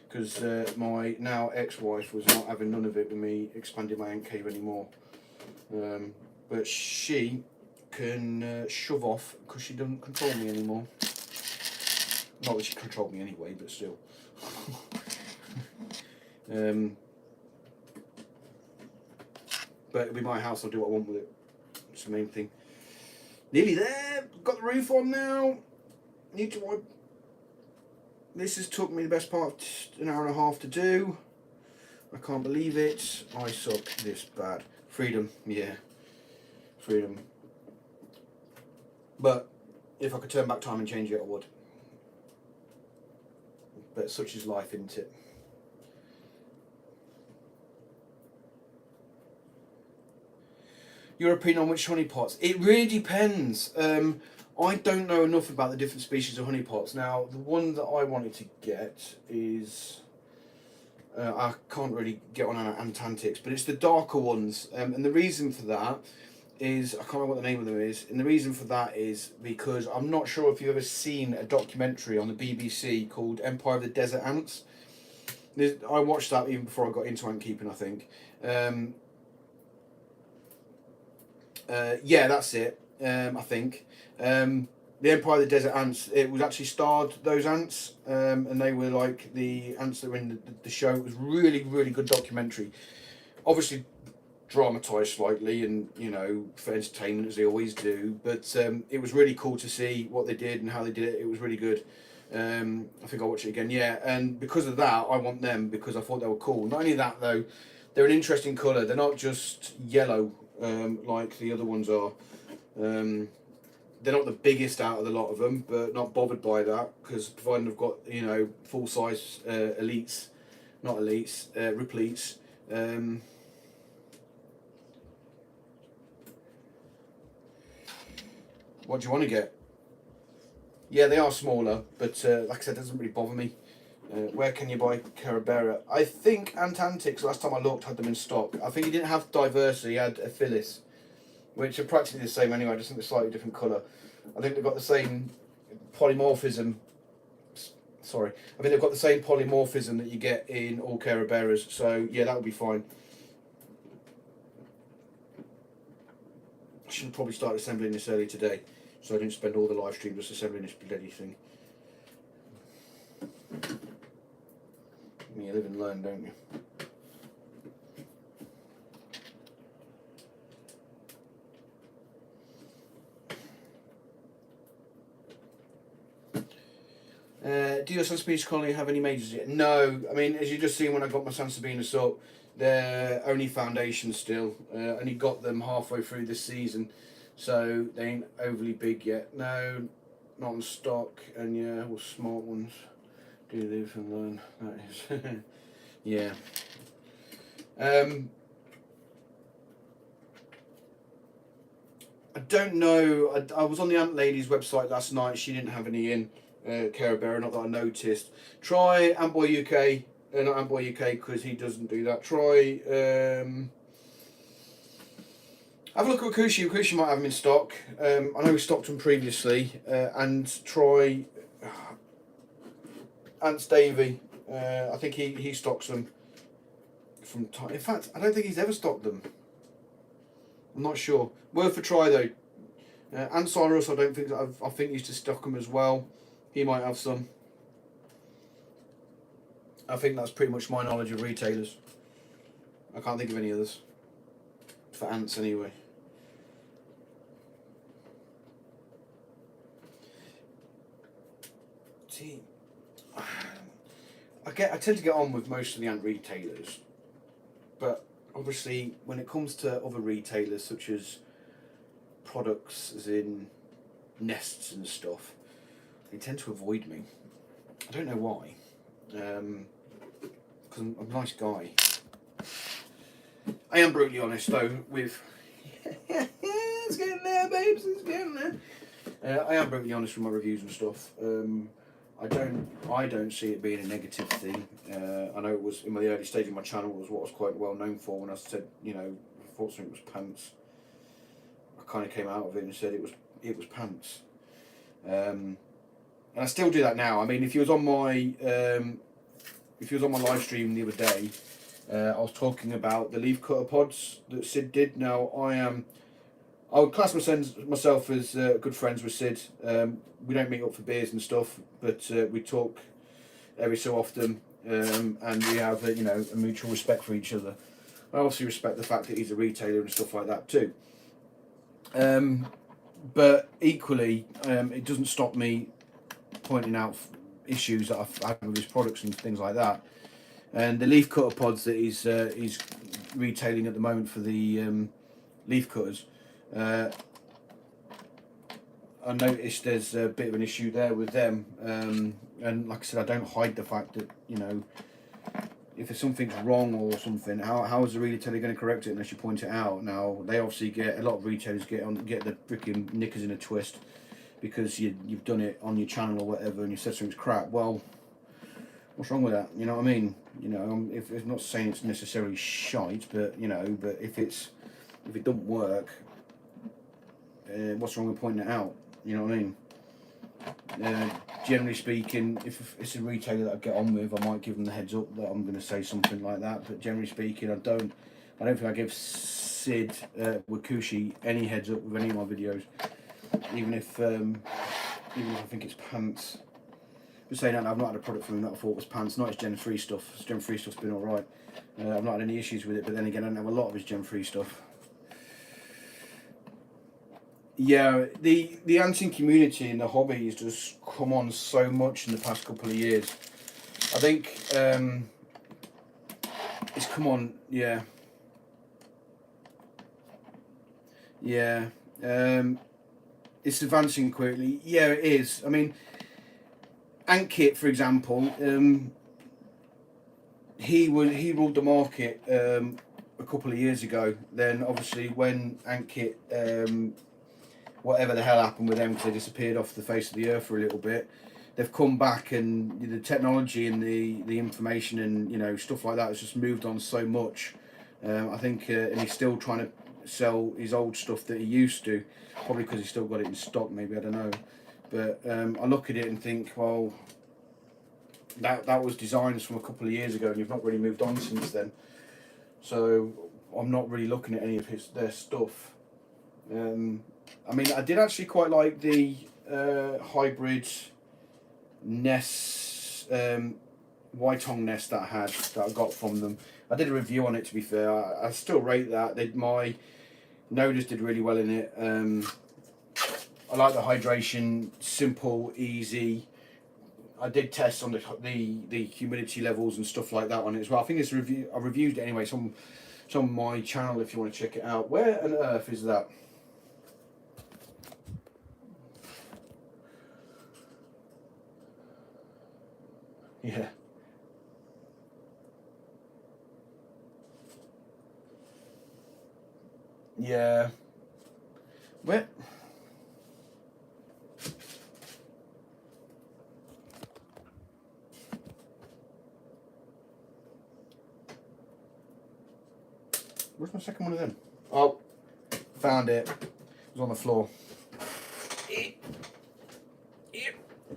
Because my now ex-wife was not having none of it with me expanding my ant cave anymore. But she can shove off because she doesn't control me anymore. Not that she controlled me anyway, but still. But it'll be my house, I'll do what I want with it. That's the main thing. Nearly there, got the roof on now. Need to wipe. This has took me the best part of an hour and a half to do. I can't believe it. I suck this bad. Freedom, yeah. Freedom. But if I could turn back time and change it, I would. But such is life, isn't it? Your opinion on which honeypots? It really depends. I don't know enough about the different species of honeypots. Now, the one that I wanted to get is... I can't really get on Antantics, but it's the darker ones. And the reason for that is... I can't remember what the name of them is. And the reason for that is because I'm not sure if you've ever seen a documentary on the BBC called Empire of the Desert Ants. I watched that even before I got into ant keeping, I think. Yeah, that's it. I think. The Empire of the Desert Ants, it was actually starred those ants, and they were like the ants that were in the show. It was really, really good documentary. Obviously dramatised slightly and, you know, for entertainment as they always do, but it was really cool to see what they did and how they did it. It was really good. I think I'll watch it again, yeah, and because of that I want them, because I thought they were cool. Not only that though, they're an interesting colour. They're not just yellow like the other ones are. They're not the biggest out of the lot of them, but not bothered by that, because providing they've got, you know, full size elites, not elites, repletes. What do you want to get? Yeah, they are smaller, but like I said, it doesn't really bother me. Where can you buy Carabera? I think Antantics, last time I looked, had them in stock. I think he didn't have Diversity, he had Aphilis, which are practically the same anyway, I just think they're slightly different colour. I think they've got the same polymorphism. Sorry, I think they've got the same polymorphism that you get in all Caraberas, so yeah, that would be fine. I should have probably started assembling this early today, so I didn't spend all the live stream just assembling this bloody thing. You live and learn, don't you? Do your Sansevieria colony have any majors yet? No, I mean, as you just seen when I got my Sansevieria up, they're only foundation still. Only got them halfway through this season, so they ain't overly big yet. No, not on stock, and yeah, all smart ones. Do live and learn, that is. Yeah. I don't know, I was on the Ant Lady's website last night, she didn't have any in. Carabera, not that I noticed. Try Antboy UK, not Antboy UK because he doesn't do that. Try Have a look at Wakushi. Wakushi might have them in stock. I know we stocked them previously. And try Ants Davey. I think he stocks them from time. In fact, I don't think he's ever stocked them. I'm not sure. Worth a try though. Ant Cyrus, I don't think I think he used to stock them as well. He might have some. I think that's pretty much my knowledge of retailers. I can't think of any others. For ants anyway. See, I tend to get on with most of the ant retailers, but obviously when it comes to other retailers such as products as in nests and stuff, they tend to avoid me. I don't know why. Because I'm a nice guy. I am brutally honest though with it's getting there, babes, it's getting there. I am brutally honest with my reviews and stuff. I don't see it being a negative thing. I know it was in the early stage of my channel was what I was quite well known for when I said, you know, I thought something was pants. I kind of came out of it and said it was pants. And I still do that now. I mean, if you was on my live stream the other day, I was talking about the leaf cutter pods that Sid did. Now I would class myself as good friends with Sid. We don't meet up for beers and stuff, but we talk every so often, and we have you know, a mutual respect for each other. I obviously respect the fact that he's a retailer and stuff like that too. But equally, it doesn't stop me pointing out issues that I've had with his products and things like that. And the leaf cutter pods that he's retailing at the moment for the leaf cutters, I noticed there's a bit of an issue there with them, and like I said, I don't hide the fact that, you know, if there's something's wrong or something, how is the retailer going to correct it unless you point it out? Now they obviously a lot of retailers get the freaking knickers in a twist because you've done it on your channel or whatever and you said something's crap. Well, what's wrong with that? You know what I mean? You know, if it's not saying it's necessarily shite, but you know, but if it doesn't work, what's wrong with pointing it out? You know what I mean? Generally speaking, if it's a retailer that I get on with, I might give them the heads up that I'm going to say something like that. But generally speaking, I don't think I give Sid Wakushi any heads up with any of my videos, even if I think it's pants. Just saying that, I've not had a product from him that I thought was pants. Not his Gen 3 stuff. His Gen 3 stuff's been alright. I've not had any issues with it, but then again, I don't have a lot of his Gen 3 stuff. Yeah, the anting community and the hobby has just come on so much in the past couple of years. I think it's come on, yeah. Yeah. It's advancing quickly. Yeah, it is. I mean, Antkit, for example, he ruled the market a couple of years ago. Then obviously when Antkit, whatever the hell happened with them, because they disappeared off the face of the earth for a little bit, they've come back, and the technology and the information and, you know, stuff like that has just moved on so much. I think, and he's still trying to sell his old stuff that he used to, probably because he's still got it in stock, maybe, I don't know. But I look at it and think, well, that was designs from a couple of years ago, and you've not really moved on since then. So I'm not really looking at any of their stuff. I mean, I did actually quite like the hybrid nest, Whitong nest that I got from them. I did a review on it, to be fair. I still rate that. My Nodas did really well in it. I like the hydration, simple, easy. I did tests on the humidity levels and stuff like that on it as well. I think I reviewed it anyway. It's on my channel if you want to check it out. Where on earth is that? Yeah. Yeah. Where? Where's my second one of them? Oh, Found it. It was on the floor.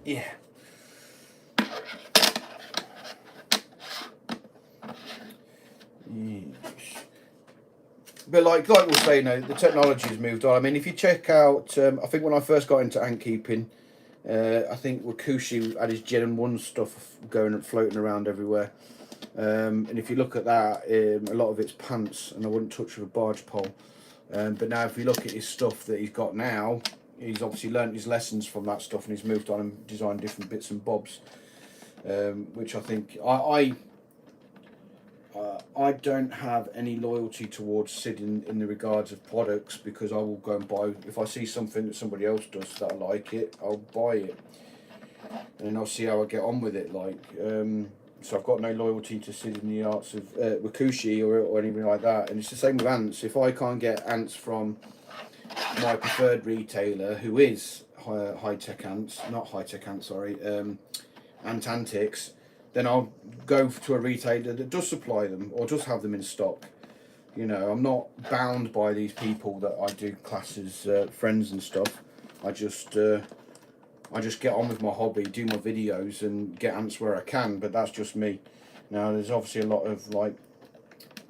Yeah. But like we'll say, you know, the technology has moved on. I mean, if you check out, I think when I first got into ant keeping, I think Wakushi had his Gen 1 stuff going and floating around everywhere. And if you look at that, a lot of it's pants, and I wouldn't touch with a barge pole. But now if you look at his stuff that he's got now, he's obviously learnt his lessons from that stuff, and he's moved on and designed different bits and bobs, which I think I don't have any loyalty towards Sid in the regards of products, because I will go and buy, if I see something that somebody else does that I like it, I'll buy it, and then I'll see how I get on with it. Like, so I've got no loyalty to Sid in the arts of Wakushi or anything like that. And it's the same with ants. If I can't get ants from my preferred retailer, who is High-Tech Ants, not High-Tech Ants, sorry, Ant Antics, then I'll go to a retailer that does supply them or does have them in stock. You know, I'm not bound by these people that I do class as friends and stuff. I just get on with my hobby, do my videos, and get ants where I can. But that's just me. Now, there's obviously a lot of like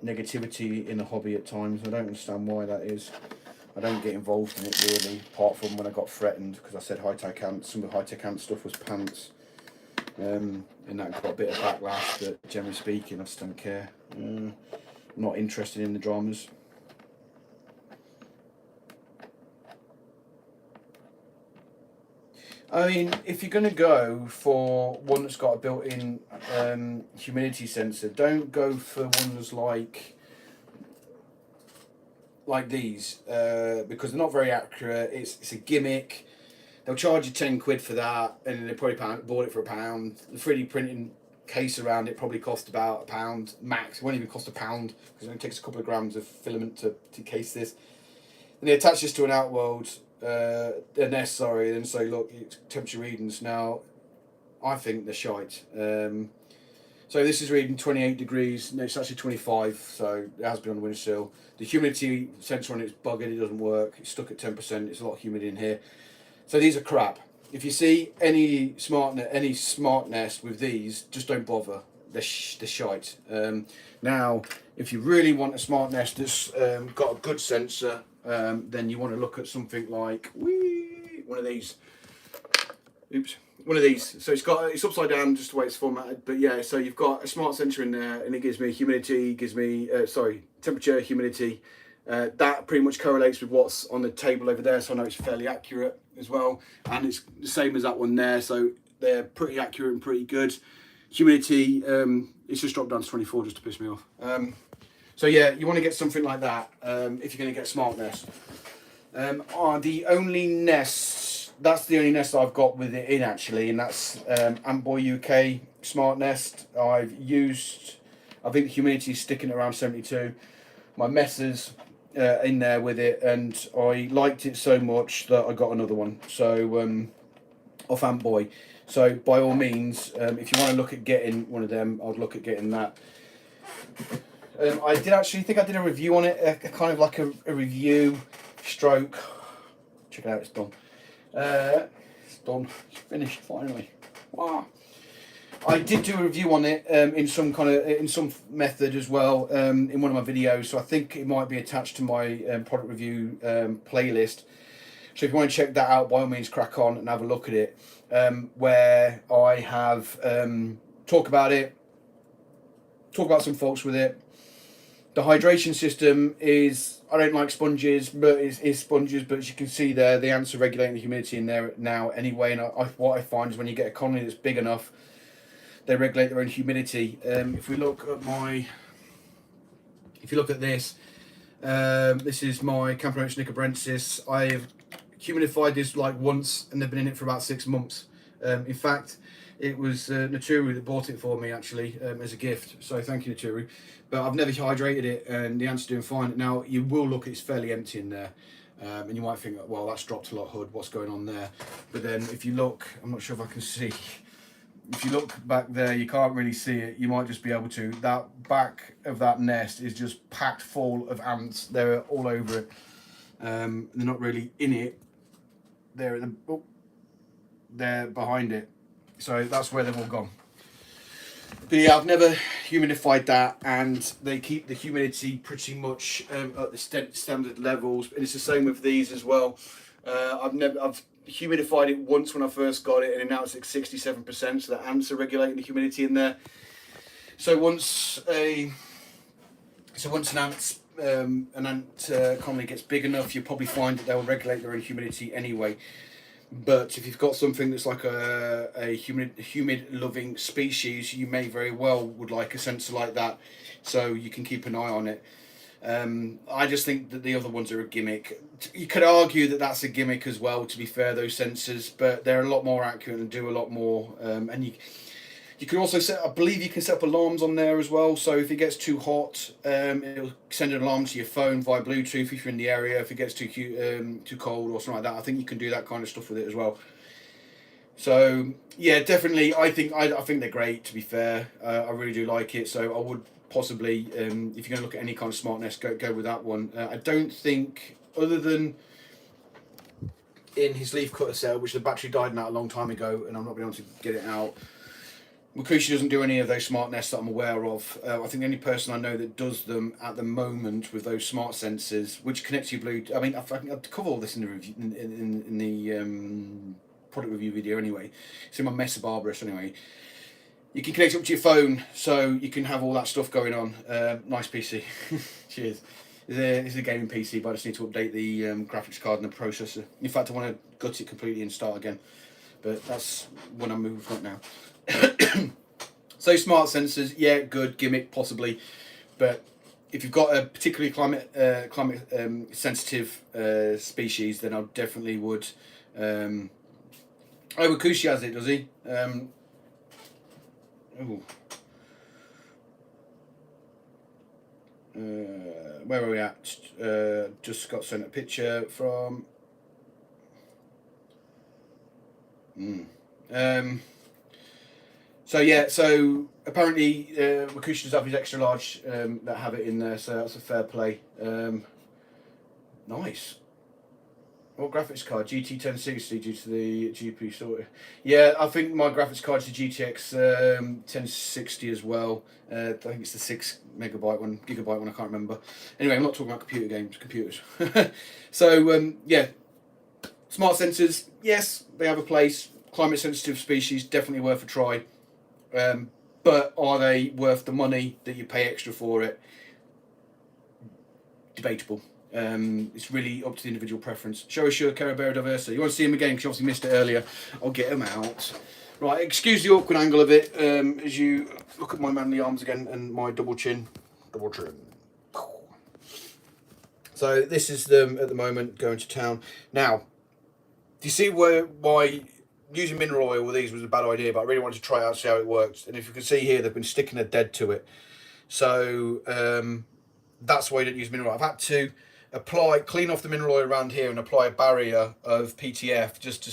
negativity in the hobby at times. I don't understand why that is. I don't get involved in it really, apart from when I got threatened because I said High-Tech Ants. Some of the High-Tech Ant stuff was pants. And that got a bit of backlash, but generally speaking, I just don't care. I'm not interested in the dramas. I mean, if you're going to go for one that's got a built-in humidity sensor, don't go for ones like these, because they're not very accurate. It's a gimmick. They'll charge you 10 quid for that, and they probably bought it for £1. The 3D printing case around it probably cost about £1 max. It won't even cost £1 because it only takes a couple of grams of filament to case this. And they attach this to an outworld, a nest, sorry, and then say, look, it's temperature readings. Now, I think they're shite. So this is reading 28 degrees. No, it's actually 25, so it has been on the windowsill. The humidity sensor on it's buggered. It doesn't work. It's stuck at 10%. It's a lot humid in here. So these are crap. If you see any smart nest with these, just don't bother. They're shite. Now, if you really want a smart nest that's got a good sensor, then you want to look at something like one of these. Oops, one of these. So it's upside down, just the way it's formatted. But yeah, so you've got a smart sensor in there, and it gives me humidity, temperature, humidity. That pretty much correlates with what's on the table over there, so I know it's fairly accurate as well. And it's the same as that one there, so they're pretty accurate and pretty good. Humidity, it's just dropped down to 24 just to piss me off. So yeah, you want to get something like that if you're going to get a smart nest. The only nest, that's the only nest I've got with it in actually, and that's Antboy UK smart nest. I think the humidity is sticking at around 72. My messes in there with it, and I liked it so much that I got another one. So off Antboy. So by all means, if you want to look at getting one of them, I'd look at getting that. I did actually think I did a review on it, kind of like a review stroke. Check it out, it's done. It's done. It's finished finally. Wow. I did do a review on it in some method as well in one of my videos, so I think it might be attached to my product review playlist. So if you want to check that out, by all means crack on and have a look at it, where I have talk about some faults with it. The hydration system is, I don't like sponges, but it's sponges, but as you can see there, the ants are regulating the humidity in there now anyway, and what I find is when you get a colony that's big enough, they regulate their own humidity. If you look at this, this is my Camperonex nicobrensis. I've humidified this like once, and they've been in it for about 6 months. In fact, it was Naturu that bought it for me actually as a gift. So thank you, Naturu. But I've never hydrated it, and the ants are doing fine. Now you will look; it's fairly empty in there, and you might think, well, that's dropped a lot, Hood. What's going on there? But then, if you look, I'm not sure if I can see. If you look back there, you can't really see it. You might just be able to. That back of that nest is just packed full of ants. They're all over it. They're not really in it. They're at the, oh, they're behind it. So that's where they've all gone. But yeah, I've never humidified that, and they keep the humidity pretty much at the standard levels. And it's the same with these as well. I've humidified it once when I first got it, and now it's at 67%. So the ants are regulating the humidity in there. So once an ant colony gets big enough, you'll probably find that they'll regulate their own humidity anyway. But if you've got something that's like a humid loving species, you may very well would like a sensor like that, so you can keep an eye on it. I just think that the other ones are a gimmick. You could argue that that's a gimmick as well, to be fair, those sensors, but they're a lot more accurate and do a lot more. And you can also I believe you can set up alarms on there as well. So if it gets too hot, it'll send an alarm to your phone via Bluetooth if you're in the area. If it gets too cold or something like that, I think you can do that kind of stuff with it as well. So yeah, definitely, I think they're great. To be fair, I really do like it. So I would possibly, if you're going to look at any kind of smart nest, go with that one. I don't think, other than in his leaf cutter cell, which the battery died in that a long time ago, and I'm not being able to get it out. Wakushi doesn't do any of those smart nests that I'm aware of. I think the only person I know that does them at the moment with those smart sensors, which connects to your Bluetooth. I mean, I'll cover all this in the review, in the product review video anyway. It's in my Mesa Barbarous anyway. You can connect it up to your phone, so you can have all that stuff going on. Nice PC. Cheers. It's a gaming PC, but I just need to update the graphics card and the processor. In fact, I want to gut it completely and start again. But that's when I move right now. So smart sensors, yeah, good gimmick possibly, but if you've got a particularly climate sensitive species, then I definitely would. Wakushi has it, does he? Where are we at? Just got sent a picture from. So yeah, so apparently Wakushi does have his extra large that have it in there, so that's a fair play. Nice. What graphics card? GT 1060 due to the GPU sorted. Yeah, I think my graphics card's the GTX 1060 as well. I think it's the 6 gigabyte one, I can't remember. Anyway, I'm not talking about computers. So yeah, smart sensors, yes, they have a place. Climate sensitive species, definitely worth a try. But are they worth the money that you pay extra for it? Debatable. It's really up to the individual preference. Show us your Carabera Diversa. You want to see him again because you obviously missed it earlier. I'll get him out. Right, excuse the awkward angle of it as you look at my manly arms again and my double chin. So this is them at the moment going to town. Now, do you see why using mineral oil with these was a bad idea, but I really wanted to try it out, see how it works. And if you can see here, they've been sticking a dead to it. So that's why I don't use mineral oil. I've had to clean off the mineral oil around here and apply a barrier of PTF just to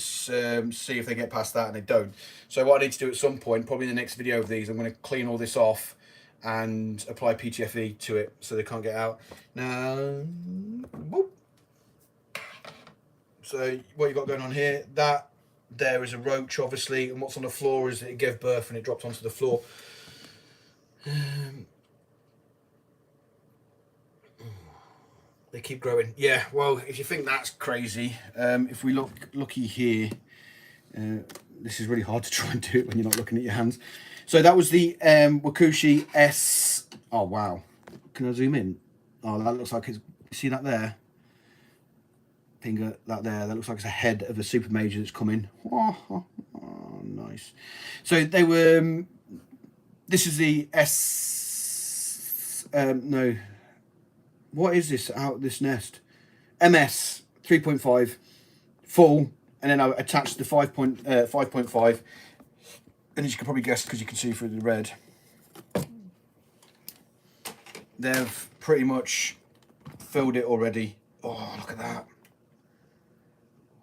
see if they get past that, and they don't. So what I need to do at some point, probably in the next video of these, I'm going to clean all this off and apply PTFE to it so they can't get out. Now, whoop. So what you've got going on here, that there is a roach obviously, and what's on the floor is that it gave birth and it dropped onto the floor. They keep growing. Yeah, well, if you think that's crazy, if we looky here, this is really hard to try and do it when you're not looking at your hands. So that was the Wakushi S. Oh wow, can I zoom in? Oh, that looks like it's. See that there? Finger that there. That looks like it's a head of a super major that's coming. Oh, nice. So they were. This is the S. No. What is this out this nest? MS 3.5 full, and then I attached the 5.5, and as you can probably guess because you can see through the red, they've pretty much filled it already. Oh, look at that!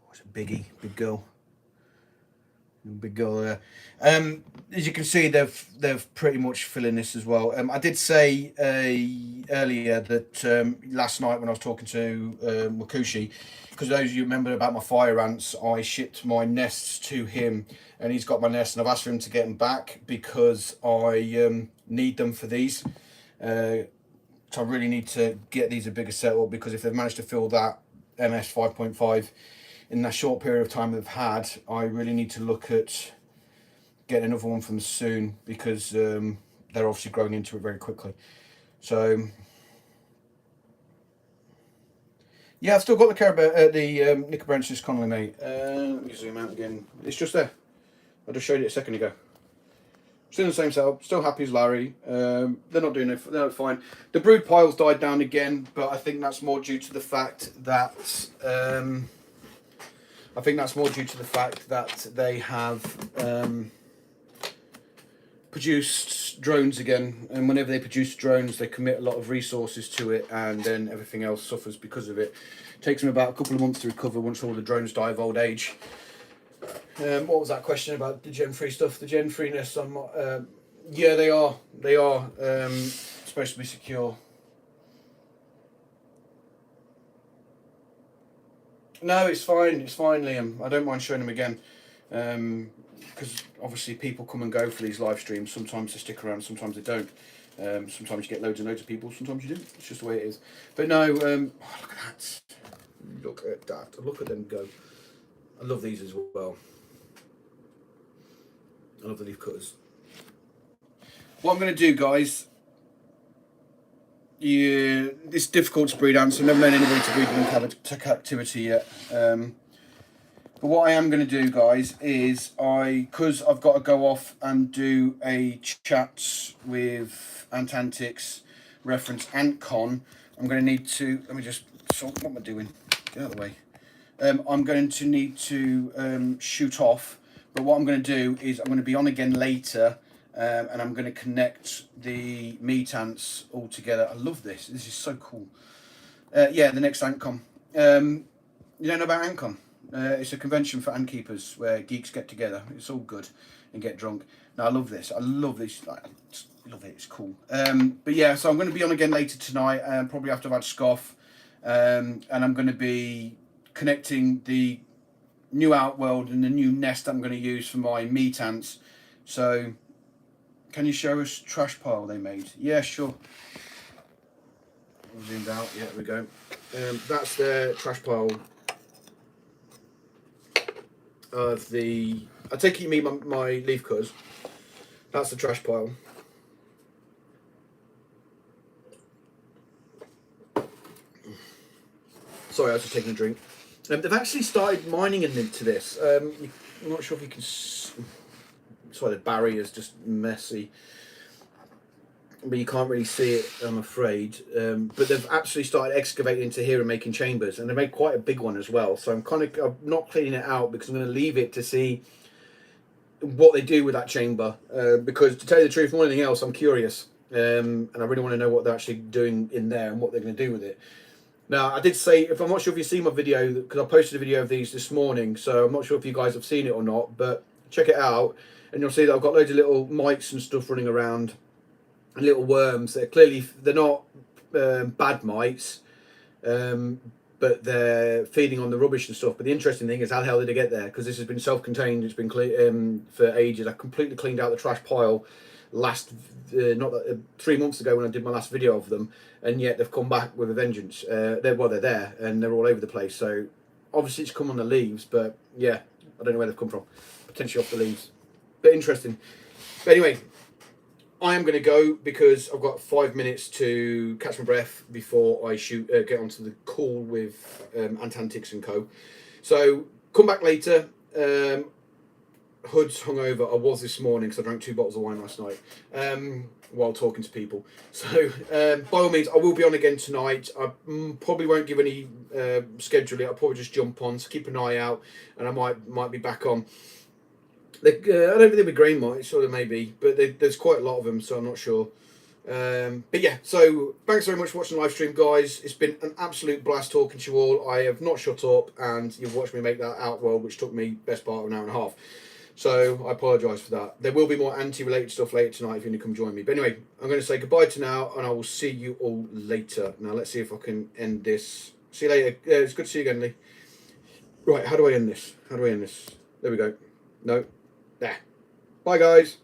Oh, it's a biggie, big girl. Big girl there. As you can see, they've pretty much filling this as well. I did say earlier that last night when I was talking to Wakushi, because those of you remember about my fire ants, I shipped my nests to him, and he's got my nests, and I've asked for him to get them back because I need them for these. So I really need to get these a bigger setup, because if they've managed to fill that MS 5.5 in that short period of time they've had, I really need to look at getting another one from them soon, because they're obviously growing into it very quickly. So yeah, I've still got the Carabao, the Nicobranchus Connolly, mate. Let me zoom out again. It's just there. I just showed it a second ago. Still in the same setup, still happy as Larry. They're not doing it, they're fine. The brood pile's died down again, but I think that's more due to the fact that they have produced drones again, and whenever they produce drones, they commit a lot of resources to it, and then everything else suffers because of it. It takes them about a couple of months to recover once all the drones die of old age. What was that question about the Gen 3 stuff? The Gen 3 nests, yeah, they are. They are supposed to be secure. No, it's fine. It's fine, Liam. I don't mind showing them again. Because obviously people come and go for these live streams. Sometimes they stick around, sometimes they don't. Sometimes you get loads and loads of people, sometimes you don't. It's just the way it is. But no, oh, look at that. Look at that. Look at them go. I love these as well. I love the leaf cutters. What I'm going to do, guys, it's difficult to breed ants. I've never known anybody to breed them in captivity yet. But what I am going to do, guys, is because I've got to go off and do a chat with Ant Antics reference AntCon, I'm going to need to, let me just, what am I doing? Get out of the way. I'm going to need to shoot off, but what I'm going to do is I'm going to be on again later, and I'm going to connect the meat ants all together. I love this. This is so cool. Yeah, the next AntCon. You don't know about AntCon? It's a convention for ant keepers where geeks get together. It's all good and get drunk. Now I love this. I love this. I love it. It's cool. But yeah, so I'm going to be on again later tonight, probably after I've had scoff, and I'm going to be connecting the new outworld and the new nest I'm going to use for my meat ants. So, can you show us trash pile they made? Yeah, sure. Zoomed out. Yeah, there we go. That's their trash pile. Of the, I take it you mean my leaf cutters. That's the trash pile. Sorry, I was just taking a drink. They've actually started mining into this. I'm not sure if you can. Sorry, the barrier's just messy, but you can't really see it, I'm afraid. But they've actually started excavating into here and making chambers, and they made quite a big one as well. So I'm not cleaning it out because I'm going to leave it to see what they do with that chamber. Because to tell you the truth, more than anything else, I'm curious, and I really want to know what they're actually doing in there and what they're going to do with it. Now, I did say, if I'm not sure if you've seen my video, because I posted a video of these this morning, so I'm not sure if you guys have seen it or not, but check it out, and you'll see that I've got loads of little mites and stuff running around. Little worms. They're not bad mites, but they're feeding on the rubbish and stuff. But the interesting thing is, how the hell did they get there? Because this has been self-contained. It's been for ages. I completely cleaned out the trash pile last 3 months ago when I did my last video of them, and yet they've come back with a vengeance. They're there and they're all over the place. So obviously it's come on the leaves, but yeah, I don't know where they've come from. Potentially off the leaves, but interesting. But anyway, I am going to go because I've got 5 minutes to catch my breath before I get onto the call with Ant Antics and Co. So come back later. Hood's hungover. I was this morning because I drank 2 bottles of wine last night while talking to people. So by all means, I will be on again tonight. I probably won't give any schedule. I'll probably just jump on. So keep an eye out, and I might be back on. I don't think they'll be grain mites, or there may be, but there's quite a lot of them, so I'm not sure. But yeah, so thanks very much for watching the live stream, guys. It's been an absolute blast talking to you all. I have not shut up, and you've watched me make that outworld, which took me best part of an hour and a half. So I apologise for that. There will be more anti-related stuff later tonight if you want to come join me. But anyway, I'm going to say goodbye to now, and I will see you all later. Now let's see if I can end this. See you later. It's good to see you again, Lee. Right, how do I end this? There we go. No. There. Bye, guys.